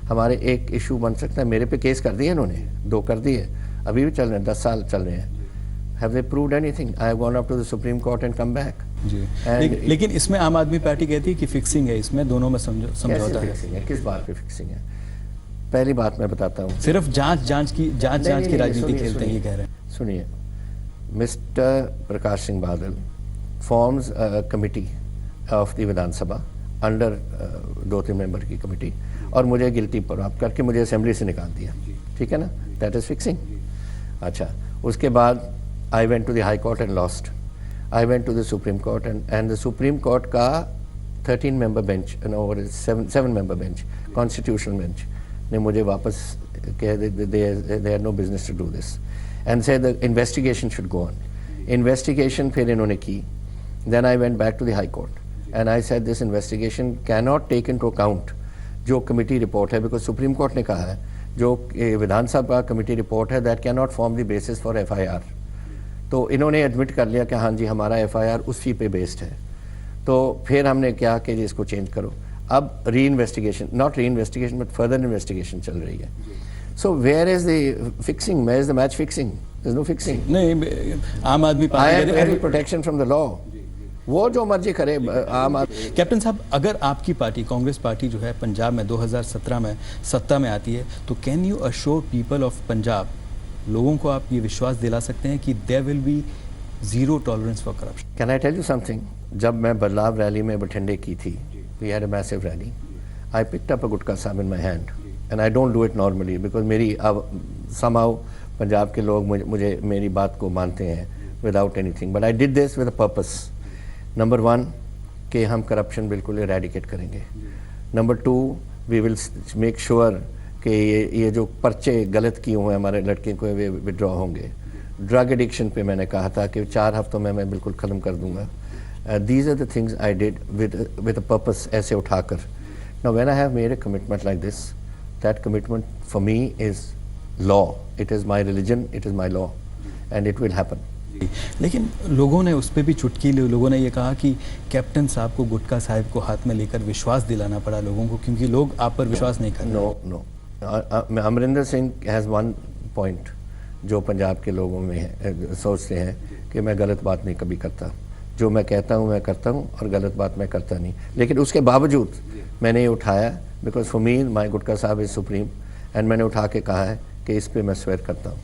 S2: हमारे एक इशू बन सकता है. मेरे पे केस कर दिए इन्होंने, 2 कर दिए, अभी भी चल रहे हैं, 10 साल चल रहे हैं. Have they proved anything? I have gone up to the Supreme Court and come back.
S1: जी. लेकिन इसमें आम आदमी पार्टी कहती है कि फिक्सिंग है, इसमें दोनों में समझौता है.
S2: किस बात पे फिक्सिंग है? पहली बात मैं बताता हूँ.
S1: सिर्फ जांच की राजनीति खेलते हैं, ये कह रहे हैं.
S2: सुनिए, मिस्टर प्रकाश सिंह बादल forms committee of the Vidhan Sabha under 2-3 member की कमिटी, और मुझे गिल्टी प्राप्त करके मुझे असेंबली से निकाल दिया. ठीक है ना? That is fixing. अच्छा, उसके बाद I went to the High Court and lost. I went to the Supreme Court and the Supreme Court का 13 member bench, no, 7 member bench, constitutional bench, ने मुझे वापस कह they had no business to do this and said the investigation should go on. Investigation फिर इन्होंने की. Then I went back to the High Court and I said this investigation cannot take into account जो committee report है, because Supreme Court ने कहा है जो विधानसभा committee report है that cannot form the basis for FIR. तो इन्होंने admit कर लिया कि हाँ जी हमारा FIR उसी पे बेस्ड है. तो फिर हमने क्या कि इसको चेंज करो. अब reinvestigation, not reinvestigation but further investigation चल रही है. So where is the fixing? Where is the match fixing? There is no fixing.
S1: नहीं, Aam Aadmi
S2: party protection from the law, वो जो मर्जी करे. आम
S1: कैप्टन साहब, अगर आपकी पार्टी कांग्रेस पार्टी जो है पंजाब में 2017 में सत्ता में आती है, तो can you assure people of Punjab, लोगों को आप ये विश्वास दिला सकते हैं कि there will be zero tolerance for corruption?
S2: Can I tell you something? जब मैं बदलाव रैली में बठिंडे की थी, we had a massive rally, I picked up a Gutka Sahib in my hand and I don't do it normally because मेरी अब somehow Punjab के लोग मुझे मेरी बात को मानते हैं without anything, but I did this with a purpose. Number 1 कि हम करप्शन बिल्कुल इरेडिकेट करेंगे. Number 2 we will make sure कि ये जो पर्चे गलत किए हुए हैं हमारे लड़के को, वे विड्रॉ होंगे. ड्रग एडिक्शन पे मैंने कहा था कि 4 हफ्तों में मैं बिल्कुल ख़त्म कर दूंगा. These are the things I did with a purpose, ऐसे उठाकर Now, when I have made a commitment like this, that commitment for me is law. It is my religion, it is my law, and it will happen.
S1: लेकिन लोगों ने उस पर भी चुटकी ली, लोगों ने ये कहा कि कैप्टन साहब को गुटका साहब को हाथ में लेकर विश्वास दिलाना पड़ा लोगों को, क्योंकि लोग आप पर विश्वास नहीं कर रहे।
S2: No, Amarinder Singh has one point जो पंजाब के लोगों में है, सोचते हैं कि मैं गलत बात नहीं कभी करता, जो मैं कहता हूँ मैं करता हूँ और गलत बात मैं करता नहीं। लेकिन उसके बावजूद मैंने ये उठाया, बिकॉज फॉर मी माई गुटका साहब इज़ सुप्रीम, एंड मैंने उठा के कहा है कि इस पे मैं स्वेर करता हूँ।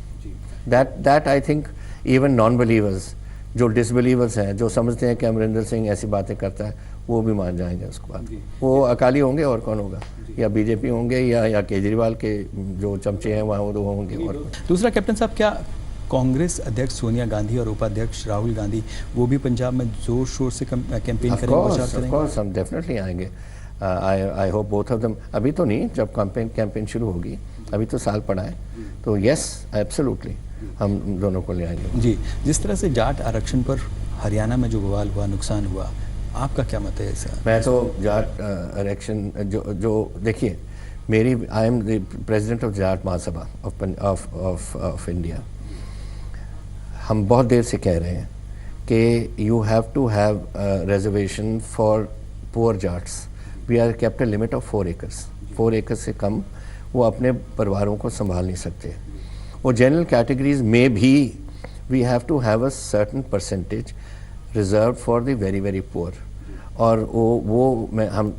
S2: That I think even non believers, जो डिसबिलीवर्स हैं, जो समझते हैं कि अमरिंदर सिंह ऐसी बातें करता है, वो भी मान जाएंगे उसके बाद। वो अकाली होंगे और कौन होगा, या बीजेपी होंगे या केजरीवाल के जो चमचे हैं वहाँ वो होंगे। और
S1: दूसरा, कैप्टन साहब, क्या कांग्रेस अध्यक्ष सोनिया गांधी और उपाध्यक्ष राहुल गांधी वो भी पंजाब में जोर शोर से कैंपेन करेंगे?
S2: ऑफ कोर्स, हम डेफिनेटली आएंगे। I hope both of them. अभी तो नहीं, जब कैंपेन शुरू होगी, अभी तो साल पड़ा है, तो यस एब्सोल्युटली हम दोनों को ले आएंगे।
S1: जी, जिस तरह से जाट आरक्षण पर हरियाणा में जो बवाल हुआ, नुकसान हुआ, आपका क्या मत है इसका?
S2: मैं तो जाट आरक्षण जो देखिए, मेरी I am the president of Jat Mahasabha of India. हम बहुत देर से कह रहे हैं कि you have to have reservation for poor Jats. We are kept a limit of 4 acres। 4 acres से कम वो अपने परिवारों को संभाल नहीं सकते। वो जनरल कैटेगरीज में भी we have to have a certain percentage reserve for the very very poor. और वो मैं हम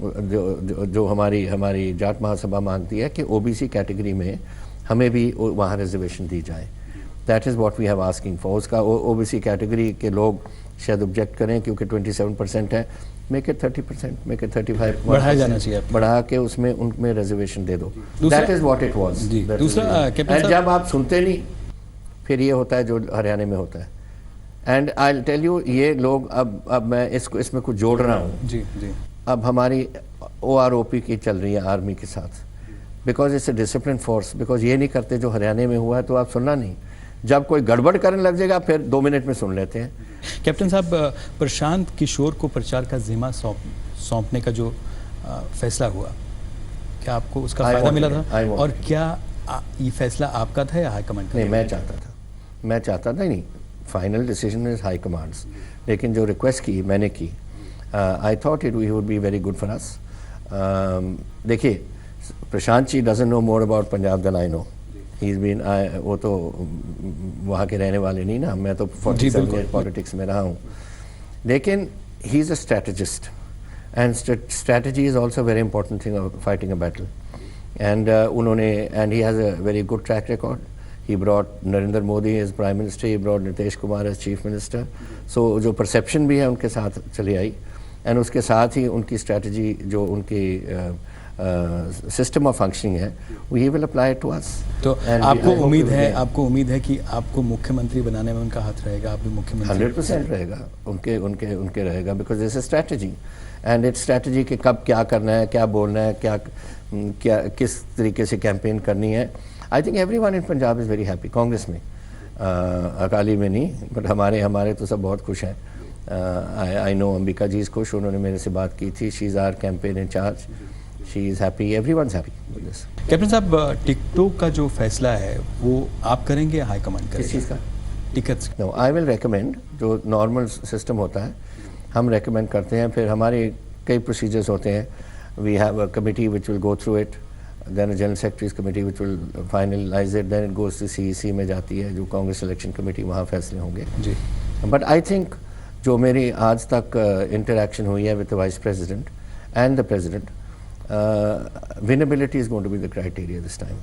S2: जो हमारी जाट महासभा मांगती है कि ओबीसी कैटेगरी में हमें भी वहाँ रिजर्वेशन दी जाए। That is what we have asking for. उसका ओबीसी कैटेगरी के लोग शायद ऑब्जेक्ट करें क्योंकि 27% है, मेक इट 30%, मेक इट 35%,
S1: बढ़ाया जाना चाहिए,
S2: बढ़ा के उसमें उनमें रिजर्वेशन दे दो। That is what it was.
S1: दूसरा,
S2: जब आप सुनते नहीं, फिर ये होता है जो हरियाणा में होता है। And I will tell you, ये लोग अब मैं इसमें कुछ जोड़ रहा हूँ।
S1: जी जी।
S2: अब हमारी OROP की चल रही है आर्मी के साथ, because it's a discipline force. Because ये नहीं करते जो हरियाणा में हुआ है, तो आप सुनना नहीं, जब कोई गड़बड़ करने लग जाएगा फिर 2 मिनट में सुन लेते हैं।
S1: कैप्टन साहब, प्रशांत किशोर को प्रचार का जिम्मा सौंपने का जो फैसला हुआ, क्या आपको उसका फायदा मिला था? और क्या ये फैसला आपका था या हाईकमांड का?
S2: नहीं, मैं चाहता था नहीं, final decision is high commands. लेकिन जो रिक्वेस्ट की मैंने की, I thought it would be very good for us. देखिए, Prashant ji doesn't know more about Punjab than I know. He's been, वो तो वहाँ के रहने वाले नहीं ना, मैं तो 47 years पॉलिटिक्स में रहा हूँ। लेकिन he is a strategist, and strategy is also a very important thing of fighting a battle. And and he has a very good track record. He brought Narendra Modi as Prime Minister, he brought Nitish Kumar as Chief Minister. So जो perception भी है उनके साथ चली आई, and उसके साथ ही उनकी strategy जो उनकी सिस्टम ऑफ फंक्शनिंग है, we will apply to us.
S1: तो आपको उम्मीद है कि आपको मुख्यमंत्री बनाने में उनका हाथ रहेगा? आप भी मुख्यमंत्री
S2: 100% रहेगा, उनके रहेगा, because it's a strategy, and it's strategy कि कब क्या करना है, क्या बोलना है, क्या किस तरीके से कैंपेन करनी है। I think everyone in Punjab is very happy. Congress में, अकाली में नहीं, बट हमारे तो सब बहुत खुश हैं। आई नो अंबिका जी खुश, उन्होंने मेरे से बात की थी। She is our campaign in charge, she is happy, everyone's happy with this.
S1: Captain साहब, टिकटों का जो फैसला है वो आप करेंगे या हाईकमांड करेगा?
S2: किस चीज़ का?
S1: Tickets.
S2: No, I will recommend, जो नॉर्मल सिस्टम होता है हम रेकमेंड करते हैं, फिर हमारे कई प्रोसीजर्स होते हैं। We have a committee which will go through it, then a general secretaries committee which will finalize it, then it goes to CEC में जाती है, जो कांग्रेस इलेक्शन कमेटी, वहाँ फैसले होंगे
S1: जी।
S2: बट आई थिंक जो मेरी आज तक इंटरेक्शन हुई है with the vice president and the president, winnability is going to be the criteria this time.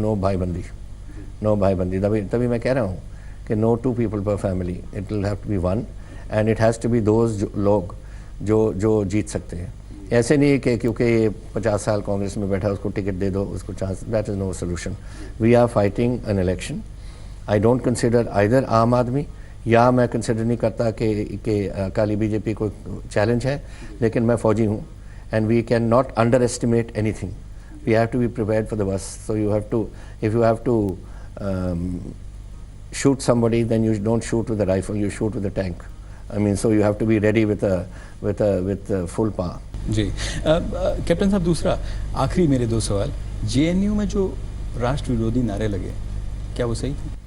S2: No भाईबंदी। तभी मैं कह रहा हूँ कि no 2 people per family, it will have to be 1, and it has to be those लोग जो जीत सकते हैं। ऐसे नहीं कि क्योंकि ये 50 साल कांग्रेस में बैठा उसको टिकट दे दो, उसको chance, that is no solution. We are fighting an election. I don't consider either Aam Aadmi, या मैं कंसिडर नहीं करता कि अकाली बीजेपी को चैलेंज है, लेकिन मैं फौजी हूँ, and we cannot underestimate anything. We have to be prepared for the worst. So you have to, if you have to shoot somebody, then you don't shoot with a rifle, you shoot with a tank. I mean, so you have to be ready with full power.
S1: जी captain साहब, दूसरा आखिरी मेरे 2 सवाल, JNU में जो राष्ट्र विरोधी नारे लगे, क्या वो सही थे?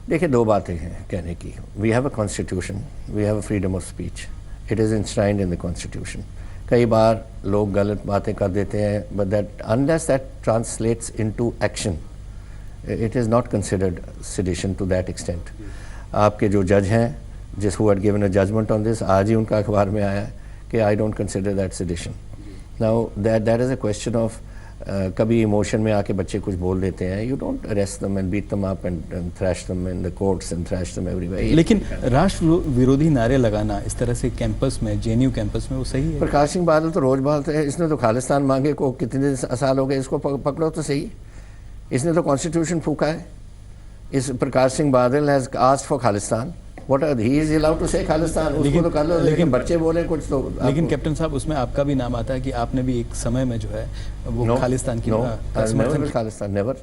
S2: देखिए, 2 बातें हैं कहने की। We have a constitution, we have a freedom of speech, it is enshrined in the constitution. कई बार लोग गलत बातें कर देते हैं, but that unless that translates into action, it is not considered sedition to that extent. आपके जो जज हैं, जिस who had given a judgement on this, आज ही उनका अखबार में आया है कि I don't consider that sedition. Now that is a question of कभी इमोशन में आके बच्चे कुछ बोल देते हैं, you don't arrest them and beat them up and thrash them in the courts and thrash them everywhere.
S1: लेकिन राष्ट्र विरोधी नारे लगाना इस तरह से कैंपस में, जेएनयू कैंपस में, वो सही है?
S2: प्रकाश सिंह बादल तो रोज बोलते हैं, इसने तो खालिस्तान मांगे को कितने साल हो गए, इसको पकड़ो तो सही। इसने तो कॉन्स्टिट्यूशन फूका है। इस Prakash Singh Badal has asked for Khalistan, what are he is allowed to say Khalistan, उसको तो कर लो, लेकिन बच्चे बोले कुछ तो।
S1: लेकिन कैप्टन साहब, उसमें आपका भी नाम आता है कि आपने भी एक समय में जो है वो खालिस्तान की
S2: Khalistan never,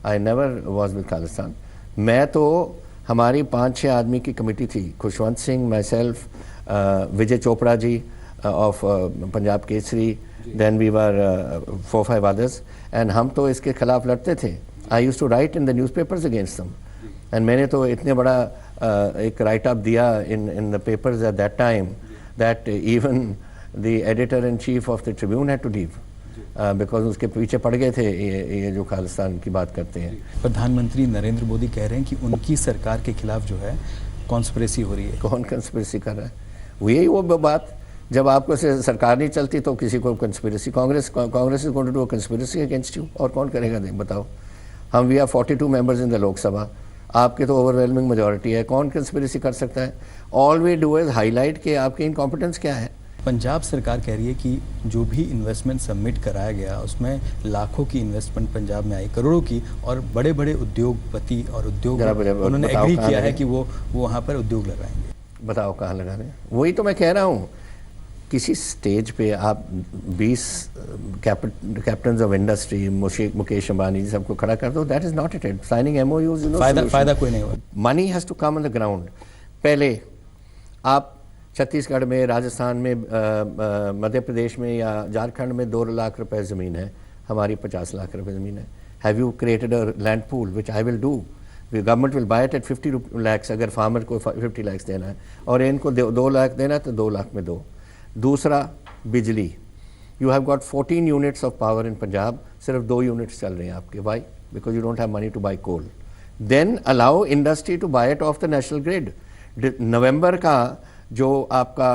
S2: I never was with Khalistan. मैं तो, हमारी 5-6 आदमी की कमेटी थी, Khushwant Singh, myself, Vijay Chopra ji of Punjab Kesari, then we were 4-5 others, and हम तो इसके खिलाफ लड़ते थे। I used to write in the newspapers against them, and मैंने तो इतने बड़ा एक राइट अप दिया in the papers at that time that even the editor-in-chief of the Tribune had to leave because उसके पीछे पड़ गए थे ये जो खालिस्तान की बात करते हैं।
S1: प्रधानमंत्री नरेंद्र मोदी कह रहे हैं कि उनकी सरकार के खिलाफ जो है कॉन्स्पिरेसी हो रही है।
S2: कौन कॉन्स्पिरेसी कर रहा है? यही वो बात, जब आपको सरकार नहीं चलती तो किसी को conspiracy, Congress is going to do a conspiracy against you, और कौन करेगा? देख बताओ, हम we are 42 members in the Lok Sabha, आपके तो ओवरवेलमिंग मेजॉरिटी है, कौन कंस्पिरेसी कर सकता है? All we do is highlight कि आपकी इनकॉम्पिटेंस क्या है।
S1: पंजाब सरकार कह रही है कि जो भी इन्वेस्टमेंट सबमिट कराया गया उसमें लाखों की इन्वेस्टमेंट पंजाब में आई, करोड़ों की, और बड़े बड़े उद्योगपति और उद्योग उन्होंने एग्री किया है कि वो वहाँ पर उद्योग लगाएंगे।
S2: बताओ कहाँ लगा रहे हैं? वही तो मैं कह रहा हूँ, किसी स्टेज पे आप 20 captains of industry, Mukesh Ambani सबको खड़ा कर दो, that is not it. Signing MOUs,
S1: फायदा कोई नहीं हुआ।
S2: Money has to come on the ground. पहले आप छत्तीसगढ़ में, राजस्थान में, मध्य प्रदेश में या झारखंड में 2 लाख रुपए ज़मीन है, हमारी 50 लाख रुपए ज़मीन है। Have you created a land pool which I will do, government will buy it at 50 lakhs अगर फार्मर को 50 lakhs देना है, और इनको 2 लाख देना है तो 2 लाख में दो। दूसरा, बिजली, you have got 14 units of power in Punjab, सिर्फ 2 यूनिट्स चल रहे हैं आपके। Why? Because you don't have money to buy coal. Then allow industry to buy it off the national grid. नवंबर का जो आपका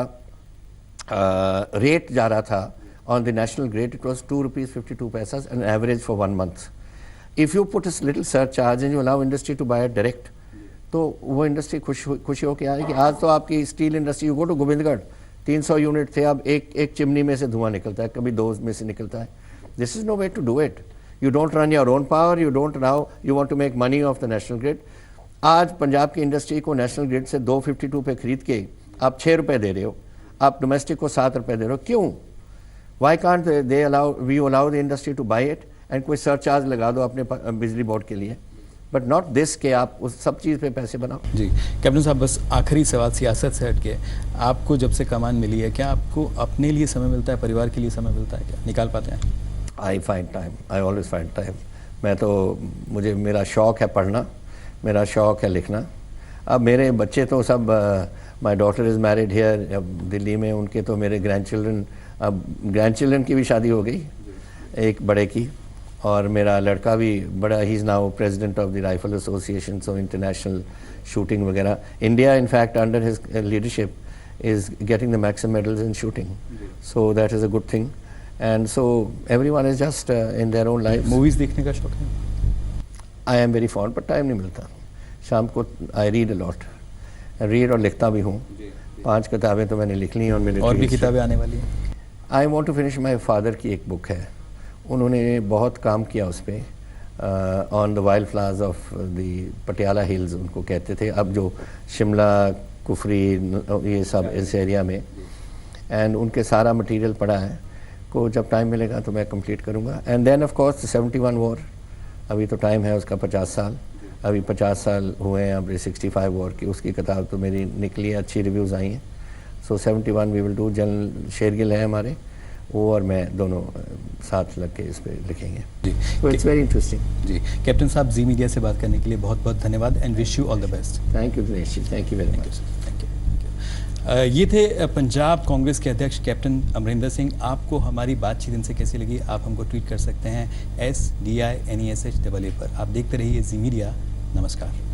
S2: रेट जा रहा था on the national grid, it was ₹2.52 an average for 1 month। If you put a little surcharge and you allow industry to buy it direct, तो वो industry खुशी होकर आएगी। आज तो आपकी steel industry, you go to Gobindgarh, 300 unit थे, अब एक चिमनी में से धुआं निकलता है, कभी 2 में से निकलता है। This is no way to do it. You don't run your own power, you don't now, you want to make money of the national grid. आज पंजाब की इंडस्ट्री को नेशनल ग्रिड से 252 पे खरीद के आप 6 रुपये दे रहे हो, आप डोमेस्टिक को 7 रुपये दे रहे हो, क्यों? Why can't they allow the industry two by it and कोई सरचार्ज लगा दो अपने बिजली बोर्ड के लिए, बट नॉट दिस के आप उस सब चीज़ पे पैसे बनाओ।
S1: जी कैप्टन साहब, बस आखिरी सवाल सियासत से हटके, आपको जब से कमान मिली है, क्या आपको अपने लिए समय मिलता है, परिवार के लिए समय मिलता है, क्या निकाल पाते हैं?
S2: I find time, I always find time. मैं तो, मेरा शौक़ है पढ़ना, मेरा शौक़ है लिखना। अब मेरे बच्चे तो सब, my daughter is married here Delhi में, उनके तो मेरे ग्रैंड चिल्ड्रन की भी शादी हो गई, एक बड़े की, और मेरा लड़का भी बड़ा, he is now president of the rifle association, so international shooting वगैरह, India in fact under his leadership is getting the maximum medals in shooting, so that is a good thing, and so everyone is just in their own life.
S1: Movies देखने का शौक है?
S2: I am very fond, पर time नहीं मिलता। शाम को I read a lot, read और लिखता भी हूँ। 5 किताबें तो मैंने लिख ली हैं, और
S1: भी किताबें आने वाली हैं।
S2: I want to finish my father की एक बुक है, उन्होंने बहुत काम किया उस पर, on the wild flowers of the Patiala hills उनको कहते थे, अब जो शिमला, कुफरी, ये सब इस एरिया में, एंड उनके सारा मटेरियल पड़ा है, को जब टाइम मिलेगा तो मैं कंप्लीट करूँगा। And then of course 71 war, अभी तो टाइम है उसका 50 साल, अभी 50 साल हुए हैं, अब 65 वॉर की, उसकी किताब तो मेरी निकली है, अच्छी रिव्यूज़ आई हैं, so 71 we will do. General Shergill है हमारे, वो और मैं दोनों साथ लग के इस पे लिखेंगे
S1: जी।
S2: तो इट्स वेरी इंटरेस्टिंग।
S1: जी कैप्टन साहब, जी मीडिया से बात करने के लिए बहुत बहुत धन्यवाद and wish you all the best.
S2: Thank you Dinesh ji, thank you very much.
S1: ये थे पंजाब कांग्रेस के अध्यक्ष कैप्टन अमरिंदर सिंह। आपको हमारी बातचीत इनसे कैसी लगी, आप हमको ट्वीट कर सकते हैं SDINESH पर। आप देखते रहिए जी मीडिया। नमस्कार।